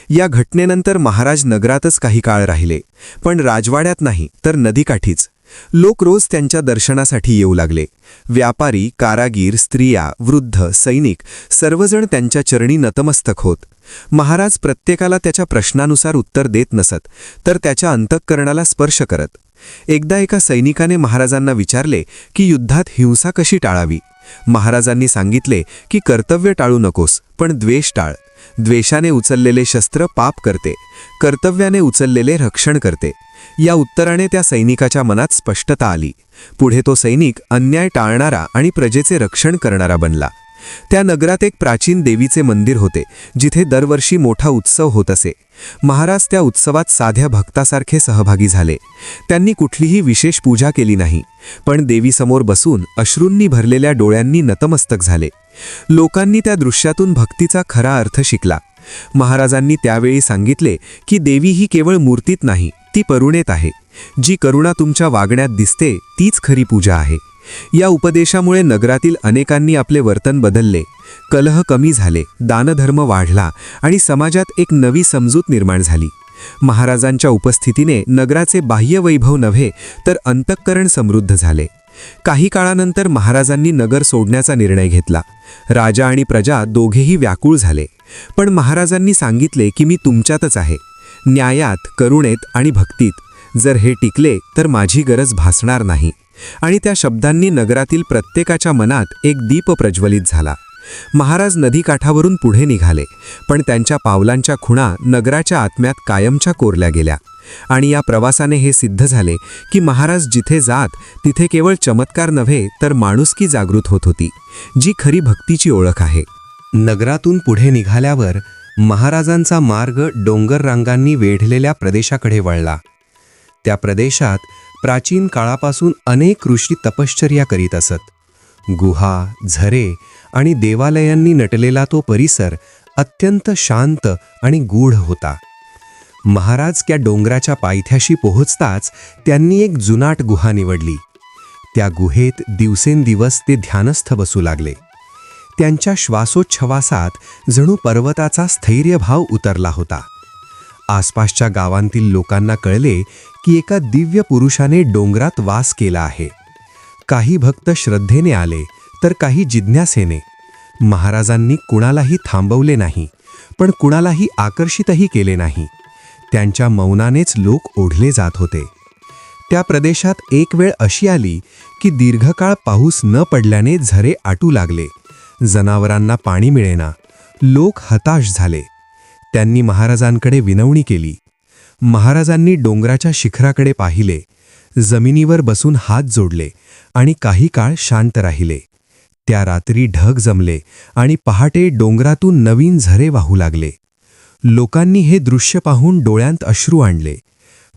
या घटनेनंतर महाराज नगरातच काही काळ राहिले, पण राजवाड्यात नाही तर नदीकाठीच. लोक रोज त्यांच्या दर्शनासाठी येऊ लागले. व्यापारी, कारागीर, स्त्रिया, वृद्ध, सैनिक सर्वजण त्यांच्या चरणी नतमस्तक होत. महाराज प्रत्येकाला त्याच्या प्रश्नानुसार उत्तर देत नसत, तर त्याच्या अंतःकरणाला स्पर्श करत. एकदा एका सैनिकाने महाराजांना विचारले की युद्धात हिंसा कशी टाळावी. महाराजांनी सांगितले की कर्तव्य टाळू नकोस, पण द्वेष टाळ. द्वेषाने उचललेले शस्त्र पाप करते, कर्तव्याने उचललेले रक्षण करते. या उत्तराने त्या सैनिकाच्या मनात स्पष्टता आली. पुढे तो सैनिक अन्याय टाळणारा आणि प्रजेचे रक्षण करणारा बनला. त्या नगरात एक प्राचीन देवीचे मंदिर होते, जिथे दरवर्षी मोठा उत्सव होत असे. महाराज त्या उत्सवात साध्या भक्तासारखे सहभागी झाले. त्यांनी कुठलीही विशेष पूजा केली नाही, पण देवीसमोर बसून अश्रूंनी भरलेल्या डोळ्यांनी नतमस्तक झाले. लोकांनी त्या दृश्यातून भक्तीचा खरा अर्थ शिकला. महाराजांनी त्यावेळी सांगितले की देवी ही केवळ मूर्तीत नाही, ती करुणेत आहे. जी करुणा तुमच्या वागण्यात दिसते तीच खरी पूजा आहे. या उपदेशामुळे नगरातील अनेकांनी आपले वर्तन बदलले. कलह कमी झाले, दानधर्म वाढला आणि समाजात एक नवी समजूत निर्माण झाली. महाराजांच्या उपस्थितीने नगराचे बाह्य वैभव नव्हे तर अंतःकरण समृद्ध झाले. काही काळानंतर महाराजांनी नगर सोडण्याचा निर्णय घेतला. राजा आणि प्रजा दोघेही व्याकुळ झाले, पण महाराजांनी सांगितले की मी तुमच्यातच आहे, न्यायात, करुणेत आणि भक्तीत. जर हे टिकले तर माझी गरज भासणार नाही. आणि त्या शब्दांनी नगरातील प्रत्येकाच्या मनात एक दीप प्रज्वलित झाला. महाराज नदीकाठावरून पुढे निघाले, पण त्यांच्या पावलांच्या खुणा नगराच्या आत्म्यात कायमच्या कोरल्या गेल्या. आणि या प्रवासाने हे सिद्ध झाले की महाराज जिथे जात तिथे केवळ चमत्कार नव्हे तर माणुसकी जागृत होत होती, जी खरी भक्तीची ओळख आहे. नगरातून पुढे निघाल्यावर महाराजांचा मार्ग डोंगर रांगांनी वेढलेल्या प्रदेशाकडे वळला. त्या प्रदेशात प्राचीन काळापासून अनेक ऋषी तपश्चर्या करीत असत. गुहा, झरे आणि देवालयांनी नटलेला तो परिसर अत्यंत शांत आणि गूढ होता. महाराज त्या डोंगराच्या पायथ्याशी पोहोचताच त्यांनी एक जुनाट गुहा निवडली. त्या गुहेत दिवसेंदिवस ते ध्यानस्थ बसू लागले. त्यांच्या श्वासोच्छवासात जणू पर्वताचा स्थैर्यभाव उतरला होता. आसपासच्या गावांतील लोकांना कळले की एका दिव्य पुरुषाने डोंगरात वास केला आहे. काही भक्त श्रद्धेने आले तर काही जिज्ञासेने. महाराजांनी कुणालाही थांबवले नाही, पण कुणालाही आकर्षितही केले नाही. त्यांच्या मौनानेच लोक ओढले जात होते. त्या प्रदेशात एक वेळ अशी आली की दीर्घकाळ पाऊस न पडल्याने झरे आटू लागले. जनावरांना पाणी मिळेना. लोक हताश झाले. त्यांनी महाराजांकडे विनवणी केली. महाराजांनी डोंगराच्या शिखराकडे पाहिले, जमिनीवर बसून हात जोडले आणि काही काळ शांत राहिले. त्या रात्री ढग जमले आणि पहाटे डोंगरातून नवीन झरे वाहू लागले. लोकांनी हे दृश्य पाहून डोळ्यांत अश्रू आणले.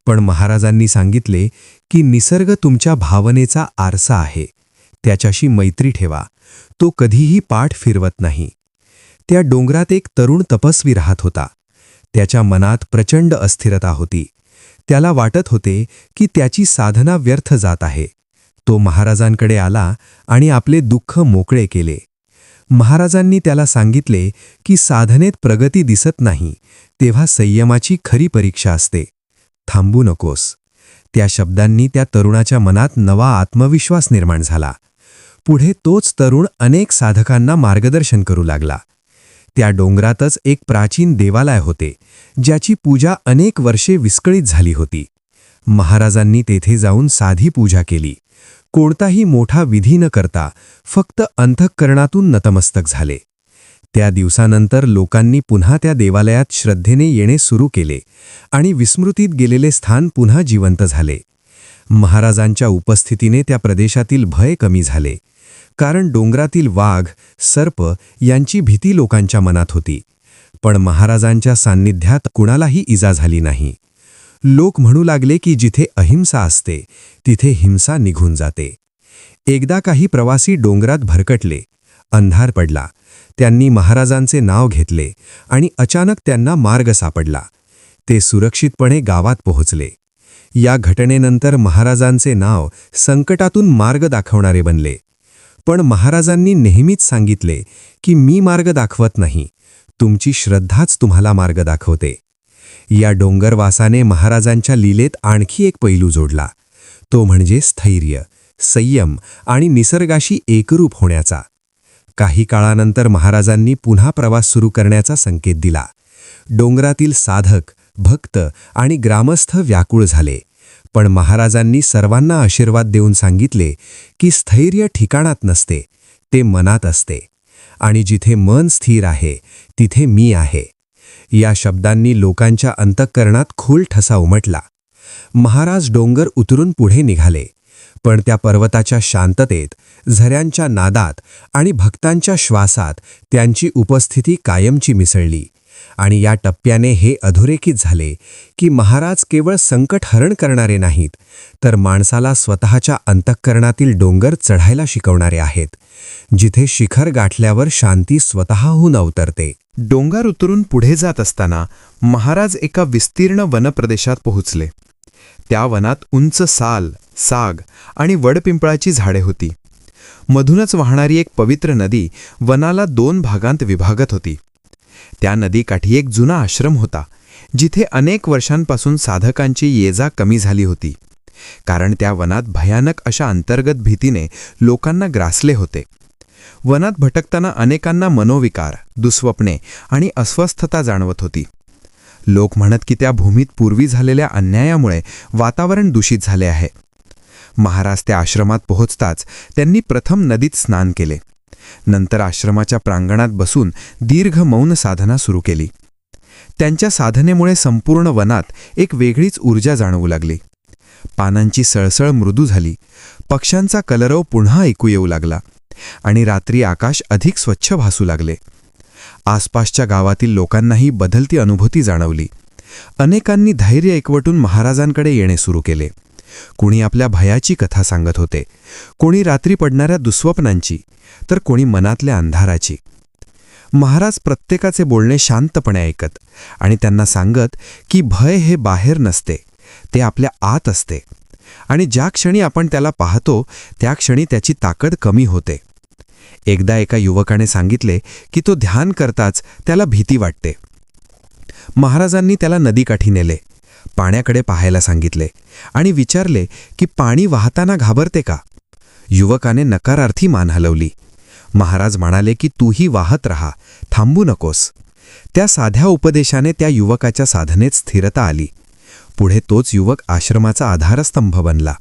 पण महाराजांनी सांगितले की निसर्ग तुमच्या भावनेचा आरसा आहे, त्याच्याशी मैत्री ठेवा. तो कधीही पाठ फिरवत नाही. त्या डोंगरात एक तरुण तपस्वी राहत होता. त्याच्या मनात प्रचंड अस्थिरता होती. त्याला वाटत होते की त्याची साधना व्यर्थ जात आहे. तो महाराजांकडे आला आणि आपले दुःख मोकळे केले. महाराजांनी त्याला सांगितले की साधनेत प्रगती दिसत नाही तेव्हा संयमाची खरी परीक्षा असते. थांबू नकोस. त्या शब्दांनी त्या तरुणाच्या मनात नवा आत्मविश्वास निर्माण झाला. पुढे तोच तरुण अनेक साधकांना मार्गदर्शन करू लागला. त्या डोंगरातच एक प्राचीन देवालय होते, ज्याची पूजा अनेक वर्षे विस्कळीत झाली होती. महाराजांनी तेथे जाऊन साधी पूजा केली. कोणताही मोठा विधी न करता फक्त अंतःकरणातून नतमस्तक झाले. त्या दिवसानंतर लोकांनी पुन्हा त्या देवालयात श्रद्धेने येणे सुरू केले आणि विस्मृतीत गेलेले स्थान पुन्हा जिवंत झाले. महाराजांच्या उपस्थितीने त्या प्रदेशातील भय कमी झाले, कारण डोंगरातील वाघ, सर्प यांची भीती लोकांच्या मनात होती. पण महाराजांच्या सान्निध्यात कुणालाही इजा झाली नाही. लोक म्हणू लागले की जिथे अहिंसा असते तिथे हिंसा निघून जाते. एकदा काही प्रवासी डोंगरात भरकटले. अंधार पडला. त्यांनी महाराजांचे नाव घेतले आणि अचानक त्यांना मार्ग सापडला. ते सुरक्षितपणे गावात पोहोचले. या घटनेनंतर महाराजांचे नाव संकटातून मार्ग दाखवणारे बनले. पण महाराजांनी नेहमीच सांगितले की मी मार्ग दाखवत नाही, तुमची श्रद्धाच तुम्हाला मार्ग दाखवते. या डोंगरवासाने महाराजांच्या लीलेत आणखी एक पैलू जोडला. तो म्हणजे स्थैर्य, संयम आणि निसर्गाशी एकरूप होण्याचा. काही काळानंतर महाराजांनी पुन्हा प्रवास सुरू करण्याचा संकेत दिला. डोंगरातील साधक, भक्त आणि ग्रामस्थ व्याकुळ झाले. पण महाराजांनी सर्वांना आशीर्वाद देऊन सांगितले की स्थैर्य ठिकाणात नसते, ते मनात असते. आणि जिथे मन स्थिर आहे तिथे मी आहे. या शब्दांनी लोकांच्या अंतःकरणात खोल ठसा उमटला. महाराज डोंगर उतरून पुढे निघाले. पण त्या पर्वताच्या शांततेत, झऱ्यांच्या नादात आणि भक्तांच्या श्वासात त्यांची उपस्थिती कायमची मिसळली. आणि या टप्प्याने हे अधोरेखित झाले की महाराज केवळ संकट हरण करणारे नाहीत, तर माणसाला स्वतःच्या अंतःकरणातील डोंगर चढायला शिकवणारे आहेत, जिथे शिखर गाठल्यावर शांती स्वतःहून अवतरते. डोंगर उतरून पुढे जात असताना महाराज एका विस्तीर्ण वनप्रदेशात पोहोचले. त्या वनात उंच साल, साग आणि वडपिंपळाची झाडे होती. मधूनच वाहणारी एक पवित्र नदी वनाला 2 भागांत विभागत होती. त्या नदीकाठी एक जुना आश्रम होता, जिथे अनेक वर्षांपासून साधकांची ये-जा कमी झाली होती, कारण त्या वनात भयानक अशा अंतर्गत भीतीने लोकांना ग्रासले होते. वनात भटकताना अनेकांना मनोविकार, दुःस्वप्ने आणि अस्वस्थता जाणवत होती. लोक म्हणत की त्या भूमीत पूर्वी झालेल्या अन्यायामुळे वातावरण दूषित झाले आहे. महाराज त्या आश्रमात पोहोचताच त्यांनी प्रथम नदीत स्नान केले. नंतर आश्रमाच्या प्रांगणात बसून दीर्घ मौन साधना सुरू केली. त्यांच्या साधनेमुळे संपूर्ण वनात एक वेगळीच ऊर्जा जाणवू लागली. पानांची सळसळ मृदू झाली, पक्ष्यांचा कलरव पुन्हा ऐकू येऊ लागला आणि रात्री आकाश अधिक स्वच्छ भासू लागले. आसपासच्या गावातील लोकांनाही बदलती अनुभूती जाणवली. अनेकांनी धैर्य एकवटून महाराजांकडे येणे सुरू केले. कोणी आपल्या भयाची कथा सांगत होते, कोणी रात्री पडणाऱ्या दुःस्वप्नांची, तर कोणी मनातल्या अंधाराची. महाराज प्रत्येकाचे बोलणे शांतपणे ऐकत आणि त्यांना सांगत की भय हे बाहेर नसते, ते आपल्या आत असते आणि ज्या क्षणी आपण त्याला पाहतो त्या क्षणी त्याची ताकद कमी होते. एकदा एका युवकाने सांगितले की तो ध्यान करताच त्याला भीती वाटते. महाराजांनी त्याला नदीकाठी नेले, पाण्याकडे पाहायला सांगितले आणि विचारले की पाणी वाहताना घाबरते का? युवकाने नकारार्थी मान हलवली. महाराज म्हणाले की तूही वाहत राहा, थांबू नकोस. त्या साध्या उपदेशाने त्या युवकाच्या साधनेत स्थिरता आली. पुढे तोच युवक आश्रमाचा आधारस्तंभ बनला.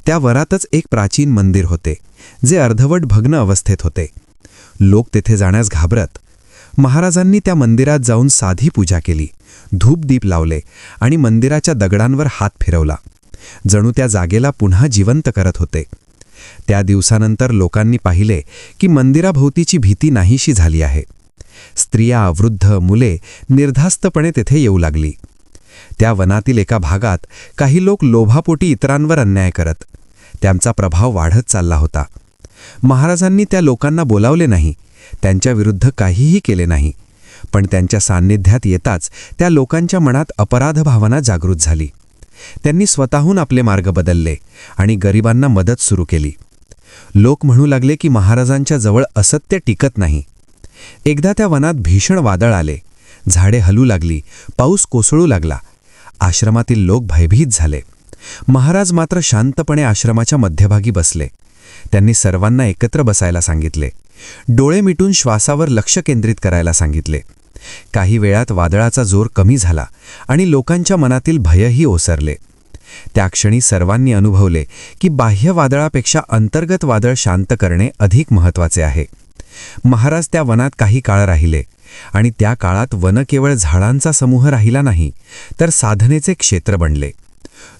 त्या वरातच एक प्राचीन मंदिर होते, जे अर्धवट भग्न अवस्थेत होते. लोक तेथे जाण्यास घाबरत. महाराजांनी त्या मंदिरात जाऊन साधी पूजा केली, धूपदीप लावले आणि मंदिराच्या दगडांवर हात फिरवला, जणू त्या जागेला पुन्हा जिवंत करत होते. त्या दिवसानंतर लोकांनी पाहिले की मंदिराभोवतीची भीती नाहीशी झाली आहे. स्त्रिया, वृद्ध, मुले निर्धास्तपणे तेथे येऊ लागली. त्या वनातील एका भागात काही लोक लोभापोटी इतरांवर अन्याय करत. त्यांचा प्रभाव वाढत चालला होता. महाराजांनी त्या लोकांना बोलावले नाही, त्यांच्या विरुद्ध काहीही केले नाही. पण त्यांच्या सान्निध्यात येताच त्या लोकांच्या मनात अपराध भावना जागृत झाली. त्यांनी स्वतःहून आपले मार्ग बदलले आणि गरिबांना मदत सुरू केली. लोक म्हणू लागले की महाराजांच्या जवळ असत्य टिकत नाही. एकदा त्या वनात भीषण वादळ आले. झाडे हलू लागली, पाऊस कोसळू लागला. आश्रमातील लोक भयभीत झाले. महाराज मात्र शांतपणे आश्रमाच्या मध्यभागी बसले. त्यांनी सर्वांना एकत्र बसायला सांगितले. डोळे मिटून श्वासावर लक्ष केंद्रित करायला सांगितले. काही वेळात वादळाचा जोर कमी झाला आणि लोकांच्या मनातील भयही ओसरले. त्या क्षणी सर्वांनी अनुभवले की बाह्य वादळापेक्षा अंतर्गत वादळ शांत करणे अधिक महत्त्वाचे आहे. महाराज त्या वनात काही काळ राहिले आणि त्या काळात वन केवळ झाडांचा समूह राहिला नाही, तर साधनेचे क्षेत्र बनले.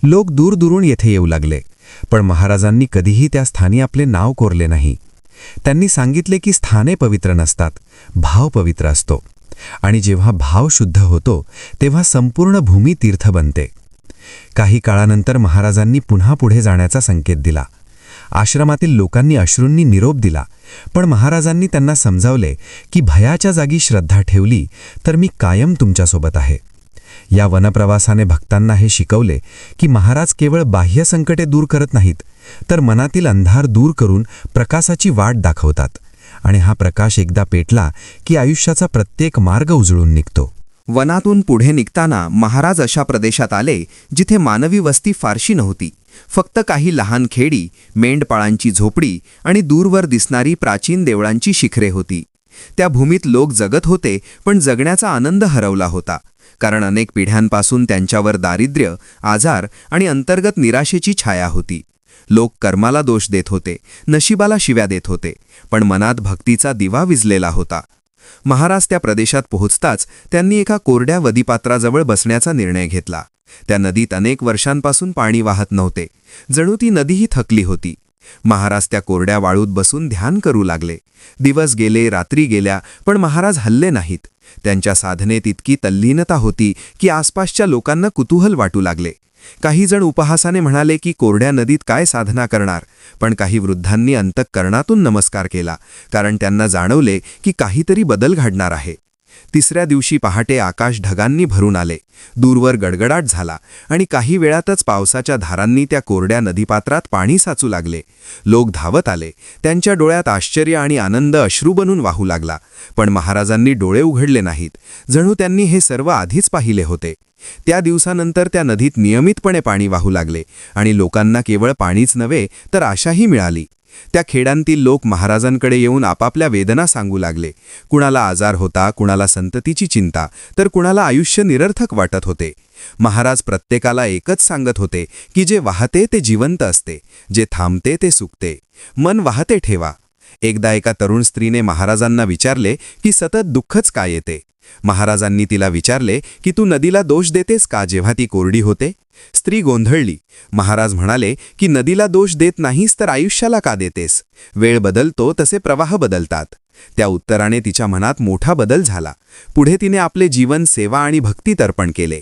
लोक दूरदूरून येथे येऊ लागले, पण महाराजांनी कधीही त्या स्थानी आपले नाव कोरले नाही. त्यांनी सांगितले की स्थाने पवित्र नसतात, भाव पवित्र असतो, आणि जेव्हा भाव शुद्ध होतो तेव्हा संपूर्ण भूमी तीर्थ बनते. काही काळानंतर महाराजांनी पुन्हा पुढे जाण्याचा संकेत दिला. आश्रमातील लोकांनी अश्रूंनी निरोप दिला, पण महाराजांनी त्यांना समजावले की भयाच्या जागी श्रद्धा ठेवली तर मी कायम तुमच्यासोबत आहे. या वनप्रवासाने भक्तांना हे शिकवले की महाराज केवळ बाह्य संकटे दूर करत नाहीत, तर मनातील अंधार दूर करून प्रकाशाची वाट दाखवतात, आणि हा प्रकाश एकदा पेटला की आयुष्याचा प्रत्येक मार्ग उजळून निघतो. वनातून पुढे निघताना महाराज अशा प्रदेशात आले जिथे मानवी वस्ती फारशी नव्हती. फक्त काही लहान खेडी, मेंढपाळांची झोपडी आणि दूरवर दिसणारी प्राचीन देवळांची शिखरे होती. त्या भूमीत लोक जगत होते, पण जगण्याचा आनंद हरवला होता, कारण अनेक पिढ्यांपासून त्यांच्यावर दारिद्र्य, आजार आणि अंतर्गत निराशेची छाया होती. लोक कर्माला दोष देत होते, नशिबाला शिव्या देत होते, पण मनात भक्तीचा दिवा विझलेला होता. महाराज त्या प्रदेशात पोहोचताच त्यांनी एका कोरड्या नदीपात्राजवळ बसण्याचा निर्णय घेतला. त्या नदीत अनेक वर्षांपासून पाणी वाहत नव्हते. जणू ती नदीही थकली होती. महाराज त्या कोरड्या वाळूत बसून ध्यान करू लागले. दिवस गेले, रात्री गेल्या, पण महाराज हलले नाहीत. त्यांच्या साधनेत इतकी तल्लीनता होती की आसपासच्या लोकांना कुतूहल वाटू लागले. काही जण उपहासाने म्हणाले की कोरड्या नदीत काय साधना करणार, पण काही वृद्धांनी अंतःकरणातून नमस्कार केला, कारण त्यांना जाणवले की काहीतरी बदल घडणार आहे. तिसऱ्या दिवशी पहाटे आकाश ढगांनी भरून आले. दूरवर गडगडाट झाला आणि काही वेळातच पावसाच्या धारांनी त्या कोरड्या नदीपात्रात पाणी साचू लागले. लोक धावत आले. त्यांच्या डोळ्यात आश्चर्य आणि आनंद अश्रू बनून वाहू लागला. पण महाराजांनी डोळे उघडले नाहीत, जणू त्यांनी हे सर्व आधीच पाहिले होते. त्या दिवसानंतर त्या नदीत नियमितपणे पाणी वाहू लागले आणि लोकांना केवळ पाणीच नव्हे तर आशाही मिळाली. त्या खेड्यांतील लोक महाराजांकडे येऊन आपापल्या वेदना सांगू लागले. कुणाला आजार होता, कुणाला संततीची चिंता, तर कुणाला आयुष्य निरर्थक वाटत होते. महाराज प्रत्येकाला एकच सांगत होते की जे वाहते ते जिवंत असते, जे थांबते ते सुकते. मन वाहते ठेवा. एकदा एका तरुण स्त्रीने महाराजांना विचारले की सतत दुःखच का येते. महाराजांनी तिला विचारले की तू नदीला दोष देतेस का जेव्हा ती कोरडी होते. स्त्री गोंधळली. महाराज म्हणाले की नदीला दोष देत नाहीस तर आयुष्याला का देतेस. वेळ बदलतो तसे प्रवाह बदलतात. त्या उत्तराने तिच्या मनात मोठा बदल झाला. पुढे तिने आपले जीवन सेवा आणि भक्तीत अर्पण केले.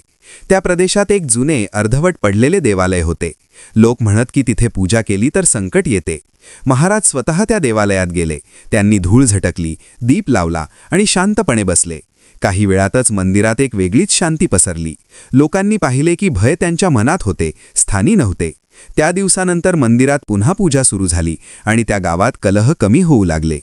त्या प्रदेशात एक जुने अर्धवट पडलेले देवालय होते. लोक म्हणत की तिथे पूजा केली तर संकट येते. महाराज स्वतः त्या देवालयात गेले. त्यांनी धूळ झटकली, दीप लावला आणि शांतपणे बसले. काही वेळातच मंदिरात एक वेगळीच शांती पसरली. लोकांनी पाहिले की भय त्यांच्या मनात होते, स्थानी नव्हते. त्या दिवसानंतर मंदिरात पुन्हा पूजा सुरू झाली आणि त्या गावात कलह कमी होऊ लागले.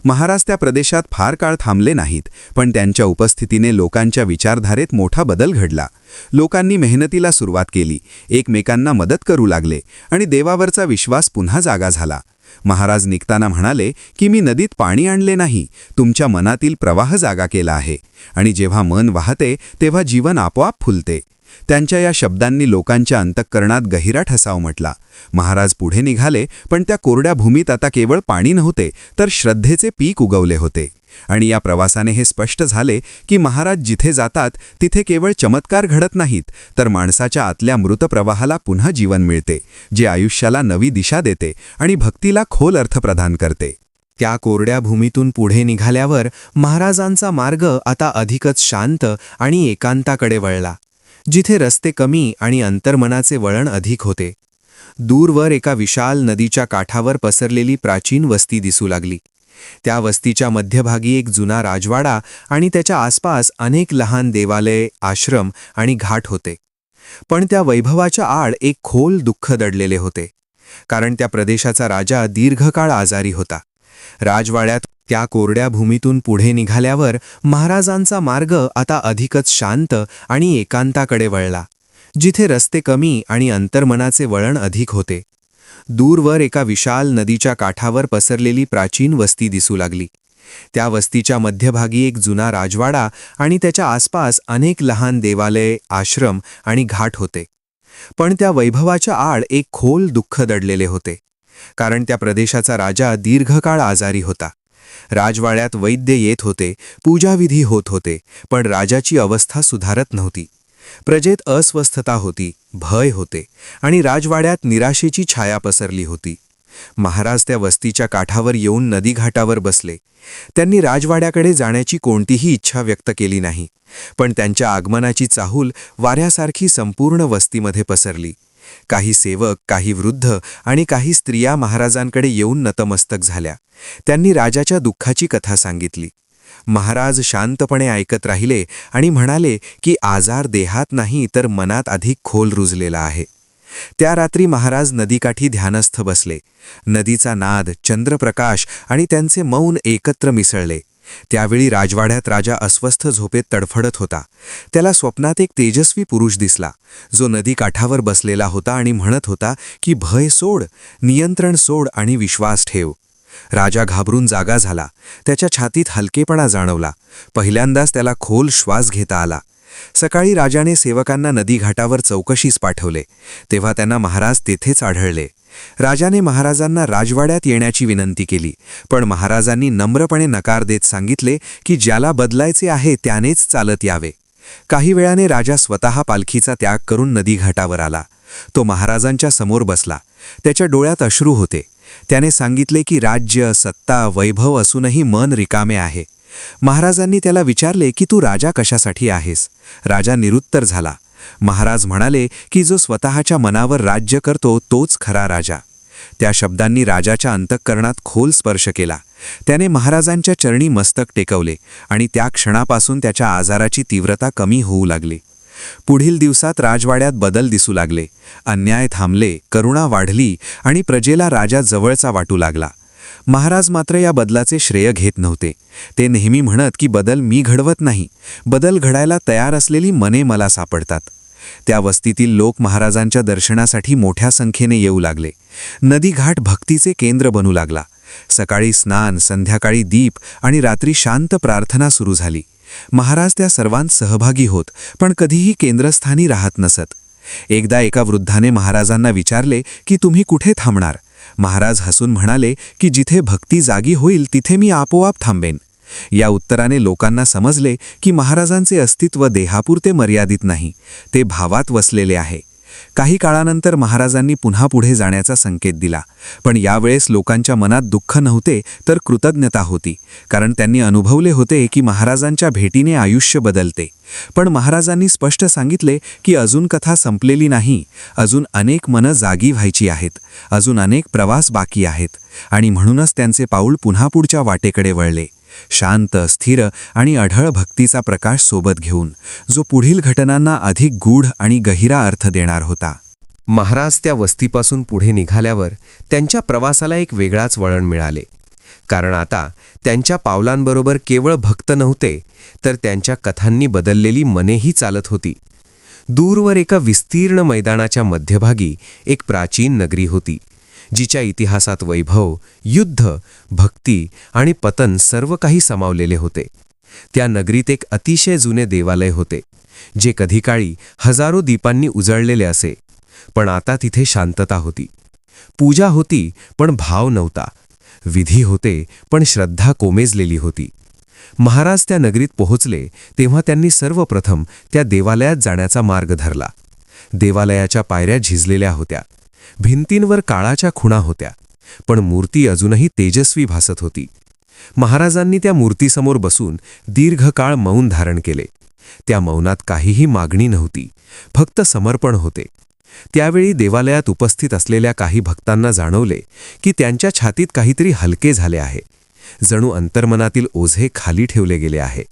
महाराज त्या प्रदेशात फार काळ थांबले नाहीत, पण त्यांच्या उपस्थितीने लोकांच्या विचारधारेत मोठा बदल घडला. लोकांनी मेहनतीला सुरुवात केली, एकमेकांना मदत करू लागले आणि देवावरचा विश्वास पुन्हा जागा झाला. महाराज निघताना म्हणाले की मी नदीत पाणी आणले नाही, तुमच्या मनातील प्रवाह जागा केला आहे, आणि जेव्हा मन वाहते तेव्हा जीवन आपोआप फुलते. त्यांच्या या शब्दांनी लोकांच्या अंतःकरणात गहिरा ठसाव उमटला. महाराज पुढे निघाले, पण त्या कोरड्या भूमीत आता केवळ पाणी नव्हते तर श्रद्धेचे पीक उगवले होते. आणि या प्रवासाने हे स्पष्ट झाले की महाराज जिथे जातात तिथे केवळ चमत्कार घडत नाहीत, तर माणसाच्या आतल्या मृत प्रवाहाला पुन्हा जीवन मिळते, जे आयुष्याला नवी दिशा देते आणि भक्तीला खोल अर्थ प्रदान करते. त्या कोरड्या भूमीतून पुढे निघाल्यावर महाराजांचा मार्ग आता अधिकच शांत आणि एकांताकडे वळला. जिथे रस्ते कमी आणि अंतर्मनाचे वळण अधिक होते. दूरवर एका विशाल नदीच्या काठावर पसरलेली प्राचीन वस्ती दिसू लागली. त्या वस्तीच्या मध्यभागी एक जुना राजवाडा आणि त्याच्या आसपास अनेक लहान देवालये, आश्रम आणि घाट होते. पण त्या वैभवाच्या आड एक खोल दुःख दडलेले होते, कारण त्या प्रदेशाचा राजा दीर्घकाळ आजारी होता. राजवाड्यात त्या कोरड्या भूमीतून पुढे निघाल्यावर महाराजांचा मार्ग आता अधिकच शांत आणि एकांताकडे वळला, जिथे रस्ते कमी आणि अंतर्मनाचे वळण अधिक होते. दूरवर एका विशाल नदीच्या काठावर पसरलेली प्राचीन वस्ती दिसू लागली. त्या वस्तीच्या मध्यभागी एक जुना राजवाडा आणि त्याच्या आसपास अनेक लहान देवालये, आश्रम आणि घाट होते. पण त्या वैभवाच्या आड एक खोल दुःख दडलेले होते, कारण त्या प्रदेशाचा राजा दीर्घकाळ आजारी होता. राजवाड्यात वैद्य येत होते, पूजाविधी होत होते, पण राजाची अवस्था सुधारत नव्हती. प्रजेत अस्वस्थता होती, भय होते आणि राजवाड्यात निराशेची छाया पसरली होती. महाराज त्या वस्तीच्या काठावर येऊन नदीघाटावर बसले. त्यांनी राजवाड्याकडे जाण्याची कोणतीही इच्छा व्यक्त केली नाही, पण त्यांच्या आगमनाची चाहूल वाऱ्यासारखी संपूर्ण वस्तीमध्ये पसरली. काही सेवक, काही वृद्ध आणि काही स्त्रिया महाराजांकडे येऊन नतमस्तक झाल्या. त्यांनी राजाच्या दुःखाची कथा सांगितली. महाराज शांतपणे ऐकत राहिले आणि म्हणाले की आजार देहात नाही तर मनात अधिक खोल रुजलेला आहे. त्या रात्री महाराज नदीकाठी ध्यानस्थ बसले. नदीचा नाद, चंद्रप्रकाश आणि त्यांचे मौन एकत्र मिसळले. त्यावेळी राजवाड्यात राजा अस्वस्थ झोपेत तडफडत होता. त्याला स्वप्नात एक तेजस्वी पुरुष दिसला, जो नदीकाठावर बसलेला होता आणि म्हणत होता की भय सोड, नियंत्रण सोड आणि विश्वास ठेव. राजा घाबरून जागा झाला. त्याच्या छातीत हलकेपणा जाणवला. पहिल्यांदाच त्याला खोल श्वास घेता आला. सकाळी राजाने सेवकांना नदीघाटावर चौकशीस पाठवले, तेव्हा त्यांना महाराज तेथेच आढळले. राजाने महाराजांना राजवाड्यात येण्याची विनंती केली, पण महाराजांनी नम्रपणे नकार देत सांगितले की ज्याला बदलायचे आहे त्यानेच चालत यावे. काही वेळाने राजा स्वतः पालखीचा त्याग करून नदीघाटावर आला. तो महाराजांच्या समोर बसला. त्याच्या डोळ्यात अश्रू होते. त्याने सांगितले की राज्य, सत्ता, वैभव असूनही मन रिकामे आहे. महाराजांनी त्याला विचारले की तू राजा कशासाठी आहेस? राजा निरुत्तर झाला. महाराज म्हणाले की जो स्वतःच्या मनावर राज्य करतो तोच खरा राजा. त्या शब्दांनी राजाच्या अंतःकरणात खोल स्पर्श केला. त्याने महाराजांच्या चरणी मस्तक टेकवले आणि त्या क्षणापासून त्याच्या आजाराची तीव्रता कमी होऊ लागली. पुढील दिवसात राजवाड्यात बदल दिसू लागले. अन्याय थांबले, करुणा वाढली आणि प्रजेला राजा जवळचा वाटू लागला. महाराज मात्र या बदलाचे श्रेय घेत नव्हते. ते नेहमी म्हणत की बदल मी घडवत नाही, बदल घडायला तयार असलेली मने मला सापडतात. त्या वस्तीतील लोक महाराजांच्या दर्शनासाठी मोठ्या संख्येने येऊ लागले. नदीघाट भक्तीचे केंद्र बनू लागला. सकाळी स्नान, संध्याकाळी दीप आणि रात्री शांत प्रार्थना सुरू झाली. महाराज त्या सर्वांत सहभागी होत, पण कधीही केंद्रस्थानी राहत नसत. एकदा एका वृद्धाने महाराजांना विचारले की तुम्ही कुठे थांबणार? महाराज हसून म्हणाले की जिथे भक्ती जागी होईल तिथे मी आपोआप थांबेन. या उत्तराने लोकांना समजले की महाराजांचे अस्तित्व देहापुरते मर्यादित नाही, ते भावात वसलेले आहे. काही काळानंतर महाराजांनी पुन्हा पुढे जाण्याचा संकेत दिला, पण यावेळेस लोकांच्या मनात दुःख नव्हते तर कृतज्ञता होती, कारण त्यांनी अनुभवले होते की महाराजांच्या भेटीने आयुष्य बदलते. पण महाराजांनी स्पष्ट सांगितले की अजून कथा संपलेली नाही, अजून अनेक मनं जागी व्हायची आहेत, अजून अनेक प्रवास बाकी आहेत. आणि म्हणूनच त्यांचे पाऊल पुन्हा पुढच्या वाटेकडे वळले, शांत, स्थिर आणि अढळ भक्तीचा प्रकाश सोबत घेऊन, जो पुढील घटनांना अधिक गूढ आणि गहिरा अर्थ देणार होता. महाराज त्या वस्तीपासून पुढे निघाल्यावर त्यांच्या प्रवासाला एक वेगळाच वळण मिळाले. कारण आता त्यांच्या पावलांबरोबर केवळ भक्त नव्हते, तर त्यांच्या कथांनी बदललेली मनेही चालत होती. दूरवर एका विस्तीर्ण मैदानाच्या मध्यभागी एक प्राचीन नगरी होती, जिच्या इतिहासात वैभव, युद्ध, भक्ती आणि पतन सर्व काही सामावलेले होते. त्या नगरीत एक अतिशय जुने देवालय होते, जे कधी काळी हजारो दीपांनी उजळलेले असे. पण आता तिथे शांतता होती. पूजा होती पण भाव नव्हता. विधी होते पण श्रद्धा कोमेजलेली होती. महाराज त्या नगरीत पोहोचले तेव्हा त्यांनी सर्वप्रथम त्या देवालयात जाण्याचा मार्ग धरला. देवालयाच्या पायऱ्या झिजलेल्या होत्या. भिंतींवर काळाच्या खुणा होत्या, पण मूर्ती अजूनही तेजस्वी भासत होती. महाराजांनी त्या मूर्तीसमोर बसून दीर्घकाळ मौन धारण केले. त्या मौनात काहीही मागणी नव्हती, फक्त समर्पण होते. त्यावेळी देवालयात उपस्थित असलेल्या काही भक्तांना जाणवले की त्यांच्या छातीत काहीतरी हलके झाले आहे. जणू अंतर्मनातील ओझे खाली ठेवले गेले आहे.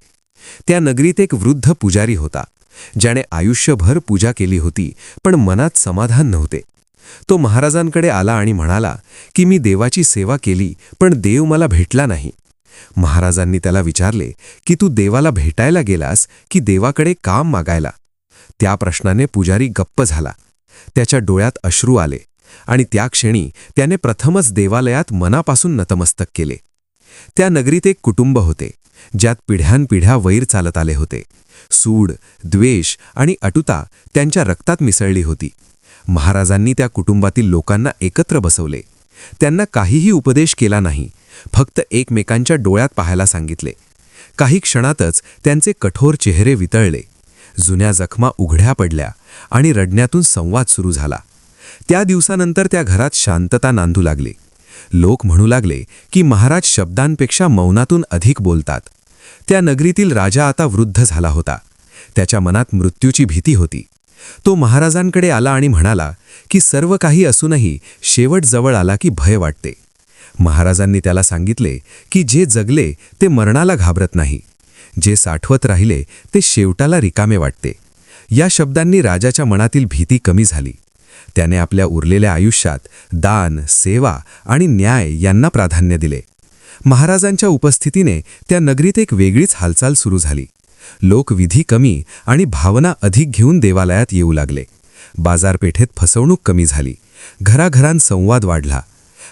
त्या नगरीत एक वृद्ध पुजारी होता, ज्याने आयुष्यभर पूजा केली होती, पण मनात समाधान नव्हते. तो महाराजांकडे आला आणि म्हणाला की मी देवाची सेवा केली, पण देव मला भेटला नाही. महाराजांनी त्याला विचारले की तू देवाला भेटायला गेलास की देवाकडे काम मागायला? त्या प्रश्नाने पुजारी गप्प झाला. त्याच्या डोळ्यात अश्रू आले आणि त्या क्षणी त्याने प्रथमच देवालयात मनापासून नतमस्तक केले. त्या नगरीत एक कुटुंब होते, ज्यात पिढ्यानपिढ्या वैर चालत आले होते. सूड, द्वेष आणि अटुता त्यांच्या रक्तात मिसळली होती. महाराजांनी त्या कुटुंबातील लोकांना एकत्र बसवले. त्यांना काहीही उपदेश केला नाही, फक्त एकमेकांच्या डोळ्यात पाहायला सांगितले. काही क्षणातच त्यांचे कठोर चेहरे वितळले. जुन्या जखमा उघड्या पडल्या आणि रडण्यातून संवाद सुरू झाला. त्या दिवसानंतर त्या घरात शांतता नांदू लागली. लोक म्हणू लागले की महाराज शब्दांपेक्षा मौनातून अधिक बोलतात. त्या नगरीतील राजा आता वृद्ध झाला होता. त्याच्या मनात मृत्यूची भीती होती. तो महाराजांकडे आला आणि म्हणाला की सर्व काही असूनही शेवट जवळ आला की भय वाटते. महाराजांनी त्याला सांगितले की जे जगले ते मरणाला घाबरत नाही, जे साठवत राहिले ते शेवटाला रिकामे वाटते. या शब्दांनी राजाच्या मनातील भीती कमी झाली. त्याने आपल्या उरलेल्या आयुष्यात दान, सेवा आणि न्याय यांना प्राधान्य दिले. महाराजांच्या उपस्थितीने त्या नगरीत एक वेगळीच हालचाल सुरू झाली. लोक विधी कमी आणि भावना अधिक घेऊन देवालयात येऊ लागले. बाजारपेठेत फसवणूक कमी झाली. घराघरांत संवाद वाढला.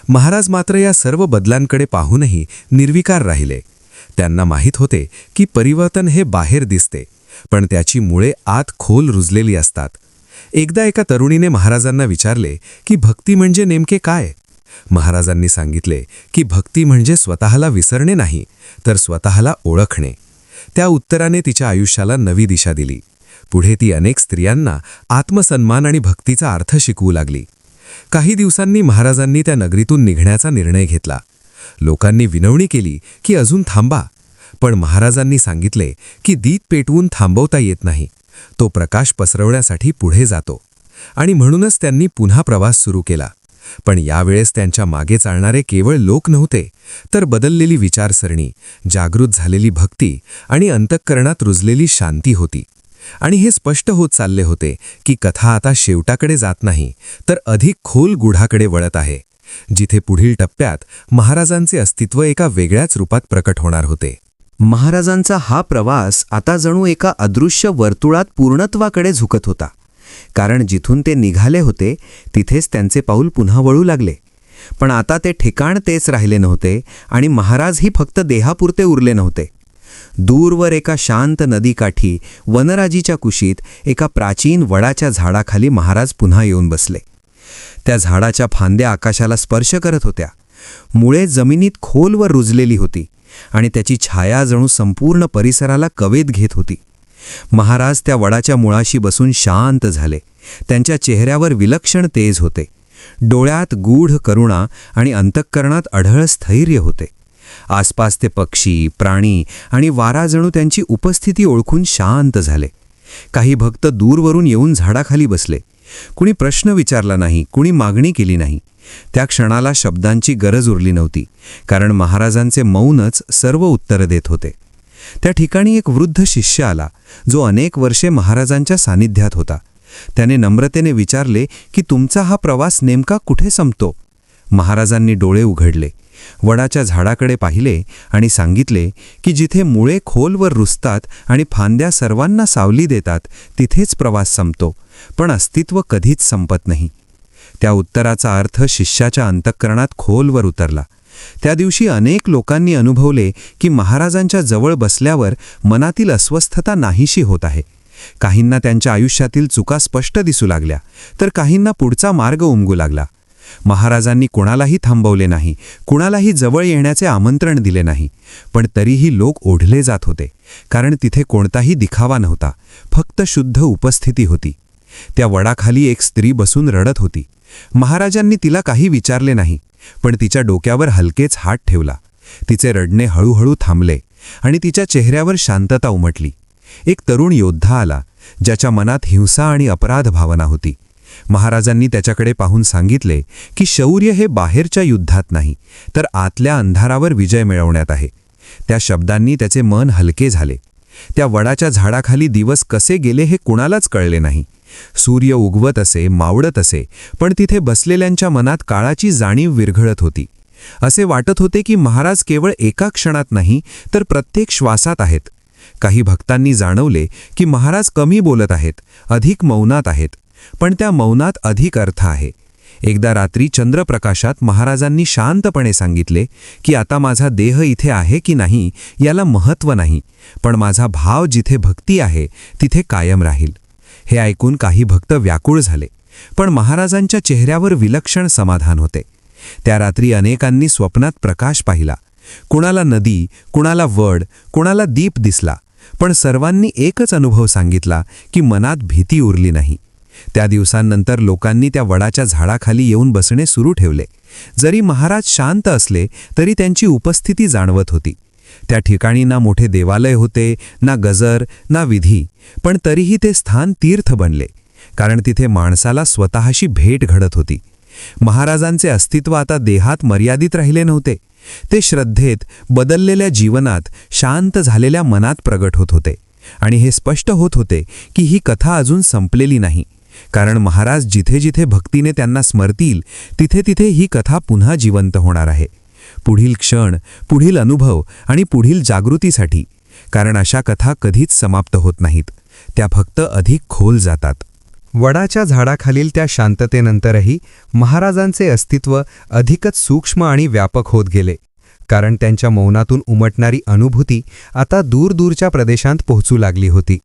महाराज मात्र या सर्व बदलांकडे पाहूनही निर्विकार राहिले. त्यांना माहीत होते की परिवर्तन हे बाहेर दिसते, पण त्याची मुळे आत खोल रुजलेली असतात. एकदा एका तरुणीने महाराजांना विचारले की भक्ती म्हणजे नेमके काय? महाराजांनी सांगितले की भक्ती म्हणजे स्वतःला विसरणे नाही, तर स्वतःला ओळखणे. त्या उत्तराने तिच्या आयुष्याला नवी दिशा दिली. पुढे ती अनेक स्त्रियांना आत्मसन्मान आणि भक्तीचा अर्थ शिकवू लागली. काही दिवसांनी महाराजांनी त्या नगरीतून निघण्याचा निर्णय घेतला. लोकांनी विनवणी केली की अजून थांबा, पण महाराजांनी सांगितले की दीप पेटवून थांबवता येत नाही, तो प्रकाश पसरवण्यासाठी पुढे जातो. आणि म्हणूनच त्यांनी पुन्हा प्रवास सुरू केला. पण यावेळेस त्यांच्या मागे चालणारे केवळ लोक नव्हते, तर बदललेली विचारसरणी, जागृत झालेली भक्ती आणि अंतःकरणात रुजलेली शांती होती. आणि हे स्पष्ट होत चालले होते की कथा आता शेवटाकडे जात नाही, तर अधिक खोल गुढाकडे वळत आहे, जिथे पुढील टप्प्यात महाराजांचे अस्तित्व एका वेगळ्याच रूपात प्रकट होणार होते. महाराजांचा हा प्रवास आता जणू एका अदृश्य वर्तुळात पूर्णत्वाकडे झुकत होता. कारण जिथून ते निघाले होते तिथेच त्यांचे पाऊल पुन्हा वळू लागले. पण आता ते ठिकाण तेच राहिले नव्हते आणि महाराजही फक्त देहापुरते उरले नव्हते. दूरवर एका शांत नदीकाठी वनराजीच्या कुशीत एका प्राचीन वडाच्या झाडाखाली महाराज पुन्हा येऊन बसले. त्या झाडाच्या फांद्या आकाशाला स्पर्श करत होत्या. मुळे जमिनीत खोलवर रुजलेली होती आणि त्याची छाया जणू संपूर्ण परिसराला कवेत घेत होती. महाराज त्या वडाच्या मुळाशी बसून शांत झाले. त्यांच्या चेहऱ्यावर विलक्षण तेज होते. डोळ्यात गूढ करुणा आणि अंतःकरणात अढळ स्थैर्य होते. आसपासचे पक्षी, प्राणी आणि वारा जणू त्यांची उपस्थिती ओळखून शांत झाले. काही भक्त दूरवरून येऊन झाडाखाली बसले. कुणी प्रश्न विचारला नाही, कुणी मागणी केली नाही. त्या क्षणाला शब्दांची गरज उरली नव्हती, कारण महाराजांचे मौनच सर्व उत्तरं देत होते. त्या ठिकाणी एक वृद्ध शिष्य आला, जो अनेक वर्षे महाराजांच्या सानिध्यात होता. त्याने नम्रतेने विचारले की तुमचा हा प्रवास नेमका कुठे संपतो? महाराजांनी डोळे उघडले, वडाच्या झाडाकडे पाहिले आणि सांगितले की जिथे मुळे खोलवर रुजतात आणि फांद्या सर्वांना सावली देतात, तिथेच प्रवास संपतो, पण अस्तित्व कधीच संपत नाही. त्या उत्तराचा अर्थ शिष्याच्या अंतःकरणात खोलवर उतरला. त्या दिवशी अनेक लोकांनी अनुभवले की महाराजांच्या जवळ बसल्यावर मनातील अस्वस्थता नाहीशी होत आहे. काहींना त्यांच्या आयुष्यातील चुका स्पष्ट दिसू लागल्या, तर काहींना पुढचा मार्ग उमगू लागला. महाराजांनी कोणालाही थांबवले नाही, कुणालाही जवळ येण्याचे आमंत्रण दिले नाही, पण तरीही लोक ओढले जात होते, कारण तिथे कोणताही दिखावा नव्हता, फक्त शुद्ध उपस्थिती होती. त्या वडाखाली एक स्त्री बसून रडत होती. महाराजांनी तिला काही विचारले नाही, पण तिच्या डोक्यावर हलकेच हात ठेवला. तिचे रडणे हळूहळू थांबले आणि तिच्या चेहऱ्यावर शांतता उमटली. एक तरुण योद्धा आला, ज्याच्या मनात हिंसा आणि अपराध भावना होती. महाराजांनी त्याच्याकडे पाहून सांगितले की शौर्य हे बाहेरच्या युद्धात नाही, तर आतल्या अंधारावर विजय मिळवण्यात आहे. त्या शब्दांनी त्याचे मन हलके झाले. त्या वडाच्या झाडाखाली दिवस कसे गेले हे कुणालाच कळले नाही. सूर्य उगवत असे, मावळत असे, पण तिथे बसलेल्यांच्या मनात काळाची जाणीव विरघळत होती. असे वाटत होते की महाराज केवळ एका क्षणात नाही, तर प्रत्येक श्वासात आहेत. काही भक्तांनी जाणवले की महाराज कमी बोलत आहेत, अधिक मौनात आहेत, पण त्या मौनात अधिक अर्थ आहे. एकदा रात्री चंद्रप्रकाशात महाराजांनी शांतपणे सांगितले की आता माझा देह इथे आहे की नाही याला महत्त्व नाही, पण माझा भाव जिथे भक्ती आहे तिथे कायम राहील. हे ऐकून काही भक्त व्याकुळ झाले, पण महाराजांच्या चेहऱ्यावर विलक्षण समाधान होते. त्या रात्री अनेकांनी स्वप्नात प्रकाश पाहिला. कुणाला नदी, कुणाला वड, कुणाला दीप दिसला, पण सर्वांनी एकच अनुभव सांगितला की मनात भीती उरली नाही. त्या दिवसांनंतर लोकांनी त्या वडाच्या झाडाखाली येऊन बसणे सुरू ठेवले. जरी महाराज शांत असले तरी त्यांची उपस्थिती जाणवत होती. त्या ठिकाणी ना मोठे देवालय होते, ना गजर, ना विधी, पण तरीही ते स्थान तीर्थ बनले, कारण तिथे माणसाला स्वतःशी भेट घडत होती. महाराजांचे अस्तित्व आता देहात मर्यादित राहिले नव्हते. ते श्रद्धेत, बदललेल्या जीवनात, शांत झालेल्या मनात प्रगट होत होते. आणि हे स्पष्ट होत होते की ही कथा अजून संपलेली नाही, कारण महाराज जिथे जिथे भक्तीने त्यांना स्मरतील तिथे तिथे ही कथा पुन्हा जिवंत होणार आहे. पुढील क्षण, पुढील अनुभव आणि पुढील जागृतीसाठी, कारण अशा कथा कधीच समाप्त होत नाहीत, त्या फक्त अधिक खोल जातात. वडाच्या झाडाखालील त्या शांततेनंतरही महाराजांचे अस्तित्व अधिकच सूक्ष्म आणि व्यापक होत गेले, कारण त्यांच्या मौनातून उमटणारी अनुभूती आता दूरदूरच्या प्रदेशांत पोहोचू लागली होती.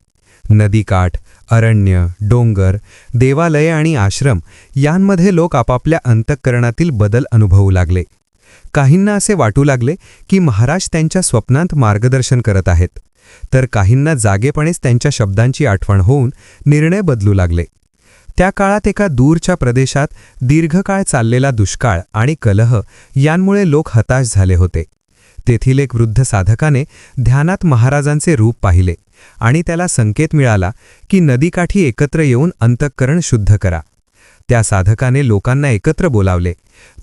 नदीकाठ, अरण्य, डोंगर, देवालये आणि आश्रम यांमध्ये लोक आपापल्या अंतःकरणातील बदल अनुभवू लागले. काहींना असे वाटू लागले की महाराज त्यांच्या स्वप्नांत मार्गदर्शन करत आहेत, तर काहींना जागेपणेच त्यांच्या शब्दांची आठवण होऊन निर्णय बदलू लागले. त्या काळात एका दूरच्या प्रदेशात दीर्घकाळ चाललेला दुष्काळ आणि कलह यांमुळे लोक हताश झाले होते. तेथील एक वृद्ध साधकाने ध्यानात महाराजांचे रूप पाहिले आणि त्याला संकेत मिळाला की नदीकाठी एकत्र येऊन अंतःकरण शुद्ध करा. त्या साधकाने लोकांना एकत्र बोलावले,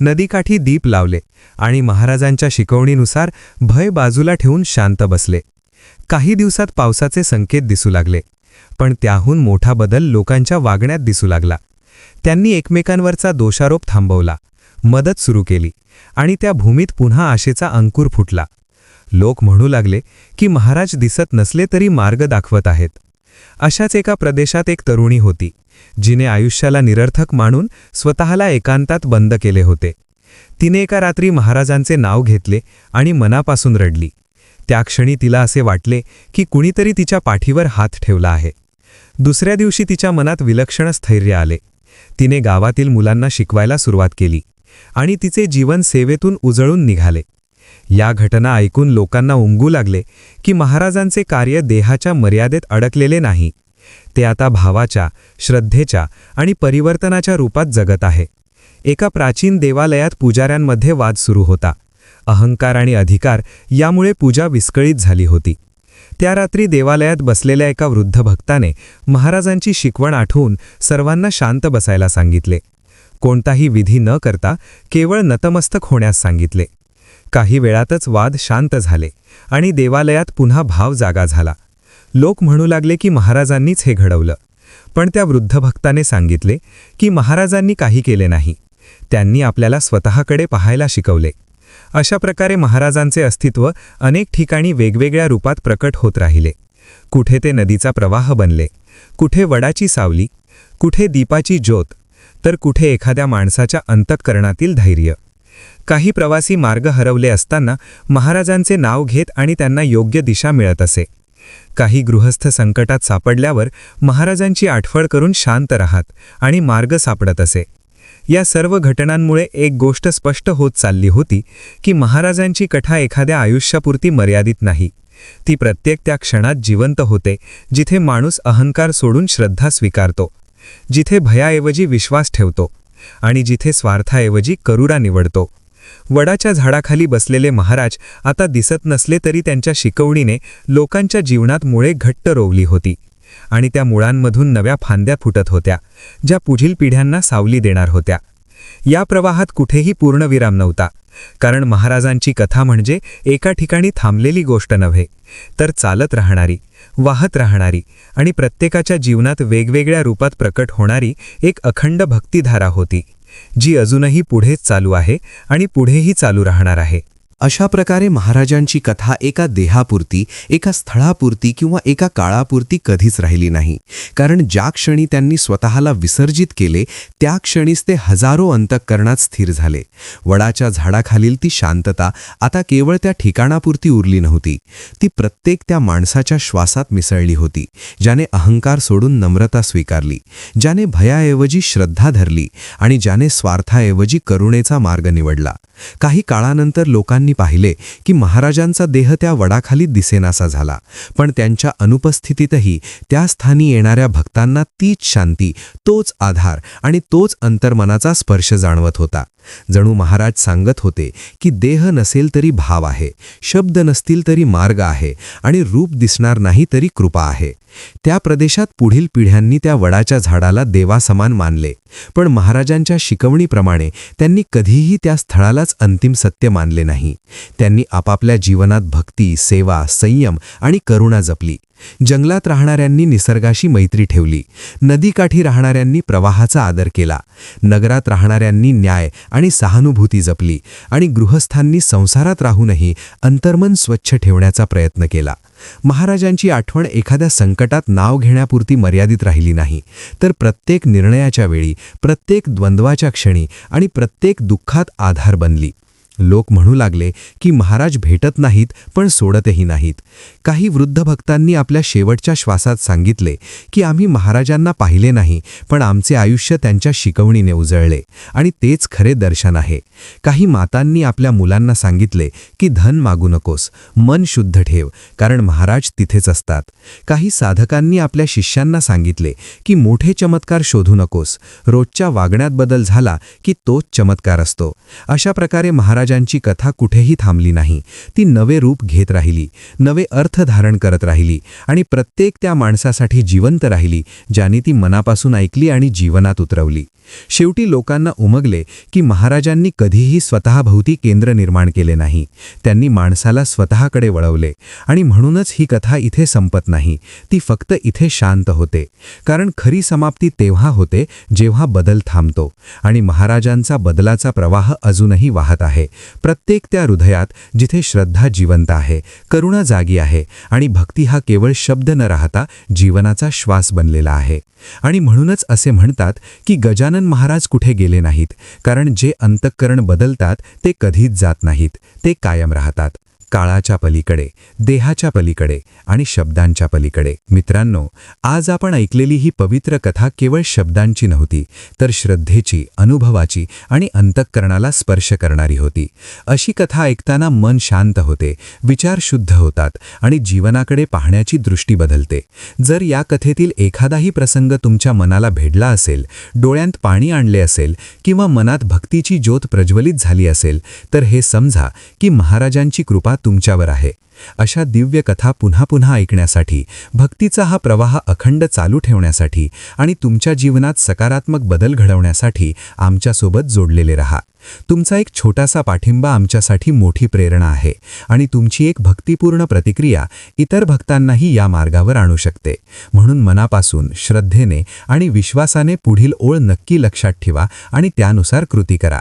नदीकाठी दीप लावले आणि महाराजांच्या शिकवणीनुसार भय बाजूला ठेवून शांत बसले. काही दिवसात पावसाचे संकेत दिसू लागले, पण त्याहून मोठा बदल लोकांच्या वागण्यात दिसू लागला. त्यांनी एकमेकांवरचा दोषारोप थांबवला, मदत सुरू केली आणि त्या भूमीत पुन्हा आशेचा अंकुर फुटला. लोक म्हणू लागले की महाराज दिसत नसले तरी मार्ग दाखवत आहेत. अशाच एका प्रदेशात एक तरुणी होती, जिने आयुष्याला निरर्थक मानून स्वतःला एकांतात बंद केले होते. तिने एका रात्री महाराजांचे नाव घेतले आणि मनापासून रडली. त्या क्षणी तिला असे वाटले की कुणीतरी तिच्या पाठीवर हात ठेवला आहे. दुसऱ्या दिवशी तिच्या मनात विलक्षण स्थैर्य आले. तिने गावातील मुलांना शिकवायला सुरुवात केली आणि तिचे जीवन सेवेतून उजळून निघाले. या घटना ऐकून लोकांना उमगू लागले की महाराजांचे कार्य देहाच्या मर्यादेत अडकलेले नाही, ते आता भावाच्या, श्रद्धेच्या आणि परिवर्तनाच्या रूपात जगत आहे. एका प्राचीन देवालयात पुजाऱ्यांमध्ये वाद सुरू होता. अहंकार आणि अधिकार यामुळे पूजा विस्कळीत झाली होती. त्या रात्री देवालयात बसलेल्या एका वृद्ध भक्ताने महाराजांची शिकवण आठवून सर्वांना शांत बसायला सांगितले. कोणताही विधी न करता केवळ नतमस्तक होण्यास सांगितले. काही वेळातच वाद शांत झाले आणि देवालयात पुन्हा भाव जागा झाला. लोक म्हणू लागले की महाराजांनीच हे घडवलं, पण त्या वृद्ध भक्ताने सांगितले की महाराजांनी काही केले नाही, त्यांनी आपल्याला स्वतःकडे पाहायला शिकवले. अशा प्रकारे महाराजांचे अस्तित्व अनेक ठिकाणी वेगवेगळ्या रूपात प्रकट होत राहिले. कुठे ते नदीचा प्रवाह बनले, कुठे वडाची सावली, कुठे दीपाची ज्योत, तर कुठे एखाद्या माणसाच्या अंतःकरणातील धैर्य. काही प्रवासी मार्ग हरवले असताना महाराजांचे नाव घेत आणि त्यांना योग्य दिशा मिळत असे. काही गृहस्थ संकटात सापडल्यावर महाराजांची आठवण करून शांत राहत आणि मार्ग सापडत असे. या सर्व घटनांमुळे एक गोष्ट स्पष्ट होत चालली होती की महाराजांची कथा एखाद्या आयुष्यापुरती मर्यादित नाही, ती प्रत्येक त्या क्षणात जिवंत होते जिथे माणूस अहंकार सोडून श्रद्धा स्वीकारतो, जिथे भयाऐवजी विश्वास ठेवतो आणि जिथे स्वार्थाऐवजी करुणा निवडतो. वडाच्या झाडाखाली बसलेले महाराज आता दिसत नसले तरी त्यांच्या शिकवणीने लोकांच्या जीवनात मुळे घट्ट रोवली होती. आणि त्या मुळांमधून नव्या फांद्या फुटत होत्या, ज्या पुढील पिढ्यांना सावली देणार होत्या. या प्रवाहात कुठेही पूर्णविराम नव्हता, कारण महाराजांची कथा म्हणजे एका ठिकाणी थांबलेली गोष्ट नव्हे, तर चालत राहणारी, वाहत राहणारी आणि प्रत्येकाच्या जीवनात वेगवेगळ्या रूपात प्रकट होणारी एक अखंड भक्तिधारा होती, जी अजूनही पुढेच चालू आहे आणि पुढेही चालू राहणार आहे. अशा प्रकारे महाराजांची कथा एका देहापुरती, एका स्थळापुरती किंवा एका काळापुरती कधीच राहिली नाही. कारण ज्या क्षणी त्यांनी स्वतःला विसर्जित केले, त्या क्षणीच ते हजारो अंतःकरणात स्थिर झाले. वडाच्या झाडाखालील ती शांतता आता केवळ त्या ठिकाणापुरती उरली नव्हती. ती प्रत्येक त्या माणसाच्या श्वासात मिसळली होती, ज्याने अहंकार सोडून नम्रता स्वीकारली, ज्याने भयाऐवजी श्रद्धा धरली आणि ज्याने स्वार्थाऐवजी करुणेचा मार्ग निवडला. काही काळानंतर लोकांनी पाहिले की महाराजांचा देह त्या वडाखाली दिसेनासा झाला, पण त्यांच्या अनुपस्थितीतही त्या स्थानी येणाऱ्या भक्तांना तीच शांती, तोच आधार आणि तोच अंतर्मनाचा स्पर्श जाणवत होता. जणू महाराज सांगत होते की देह नसेल तरी भाव आहे, शब्द नसतील तरी मार्ग आहे आणि रूप दिसणार नाही तरी कृपा आहे. त्या प्रदेशात पुढील पिढ्यांनी त्या वडाच्या झाडाला देवासमान मानले, पण महाराजांच्या शिकवणीप्रमाणे त्यांनी कधीही त्या स्थळालाच अंतिम सत्य मानले नाही. त्यांनी आपापल्या जीवनात भक्ती, सेवा, संयम आणि करुणा जपली. जंगलात राहणाऱ्यांनी निसर्गाशी मैत्री ठेवली, नदीकाठी राहणाऱ्यांनी प्रवाहाचा आदर केला, नगरात राहणाऱ्यांनी न्याय आणि सहानुभूती जपली आणि गृहस्थांनी संसारात राहूनही अंतर्मन स्वच्छ ठेवण्याचा प्रयत्न केला. महाराजांची आठवण एखाद्या संकटात नाव घेण्यापुरती मर्यादित राहिली नाही, तर प्रत्येक निर्णयाच्या वेळी, प्रत्येक द्वंद्वाच्या क्षणी आणि प्रत्येक दुःखात आधार बनली. लोक म्हणू लागले की महाराज भेटत नाहीत पण सोडतही नाहीत. काही वृद्ध भक्तांनी आपल्या शेवटच्या श्वासात सांगितले की आम्ही महाराजांना पाहिले नाही, पण आमचे आयुष्य त्यांच्या शिकवणीने उजळले आणि तेच खरे दर्शन आहे. काही मातांनी आपल्या मुलांना सांगितले की धन मागू नकोस, मन शुद्ध ठेव, कारण महाराज तिथेच असतात. काही साधकांनी आपल्या शिष्यांना सांगितले की मोठे चमत्कार शोधू नकोस, रोजच्या वागण्यात बदल झाला की तोच चमत्कार असतो. अशा प्रकारे महाराजांची कथा कुठेही थांबली नाही. ती नवे रूप घेत राहिली, नवे अर्थ धारण करत राहिली आणि प्रत्येक त्या माणसासाठी जिवंत राहिली, ज्याने ती मनापासून ऐकली आणि जीवनात उतरवली. शेवटी लोकांना उमगले की महाराजांनी कधीही स्वतःभोवती केंद्र निर्माण केले नाही. त्यांनी माणसाला स्वतःकडे वळवले आणि म्हणूनच ही कथा इथे संपत नाही, ती फक्त इथे शांत होते. कारण खरी समाप्ती तेव्हा होते जेव्हा बदल थांबतो आणि महाराजांचा बदलाचा प्रवाह अजूनही वाहत आहे. प्रत्येक त्या हृदयात जिथे श्रद्धा जिवंत आहे, करुणा जागी आहे आणि भक्ती हा केवळ शब्द न राहता जीवनाचा श्वास बनलेला आहे. आणि म्हणूनच असे म्हणतात की गजानन महाराज कुठे गेले नाहीत, कारण जे अंतःकरण बदलतात ते कधीच जात नाहीत, ते कायम राहतात. काळाच्या पलीकडे, देहाच्या पलीकडे आणि शब्दांच्या पलीकडे. मित्रांनो, आज आपण ऐकलेली ही पवित्र कथा केवळ शब्दांची नव्हती, तर श्रद्धेची, अनुभवाची आणि अंतःकरणाला स्पर्श करणारी होती. अशी कथा ऐकताना मन शांत होते, विचार शुद्ध होतात आणि जीवनाकडे पाहण्याची दृष्टी बदलते. जर या कथेतील एखादाही प्रसंग तुमच्या मनाला भेडला असेल, डोळ्यांत पाणी आणले असेल किंवा मनात भक्तीची ज्योत प्रज्वलित झाली असेल, तर हे समजा की महाराजांची कृपा तुमच्यावर आहे. अशा दिव्य कथा पुन्हा पुन्हा ऐकण्यासाठी, भक्तीचा हा प्रवाह अखंड चालू ठेवण्यासाठी आणि तुमच्या जीवनात सकारात्मक बदल घडवण्यासाठी आमच्यासोबत जोडलेले रहा. तुमचा एक छोटासा पाठिंबा आमच्यासाठी मोठी प्रेरणा आहे आणि तुमची एक भक्तिपूर्ण प्रतिक्रिया इतर भक्तांनाही या मार्गावर आणू शकते. म्हणून मनापासून, श्रद्धेने आणि विश्वासाने पुढील ओळ नक्की लक्षात ठेवा आणि त्यानुसार कृती करा.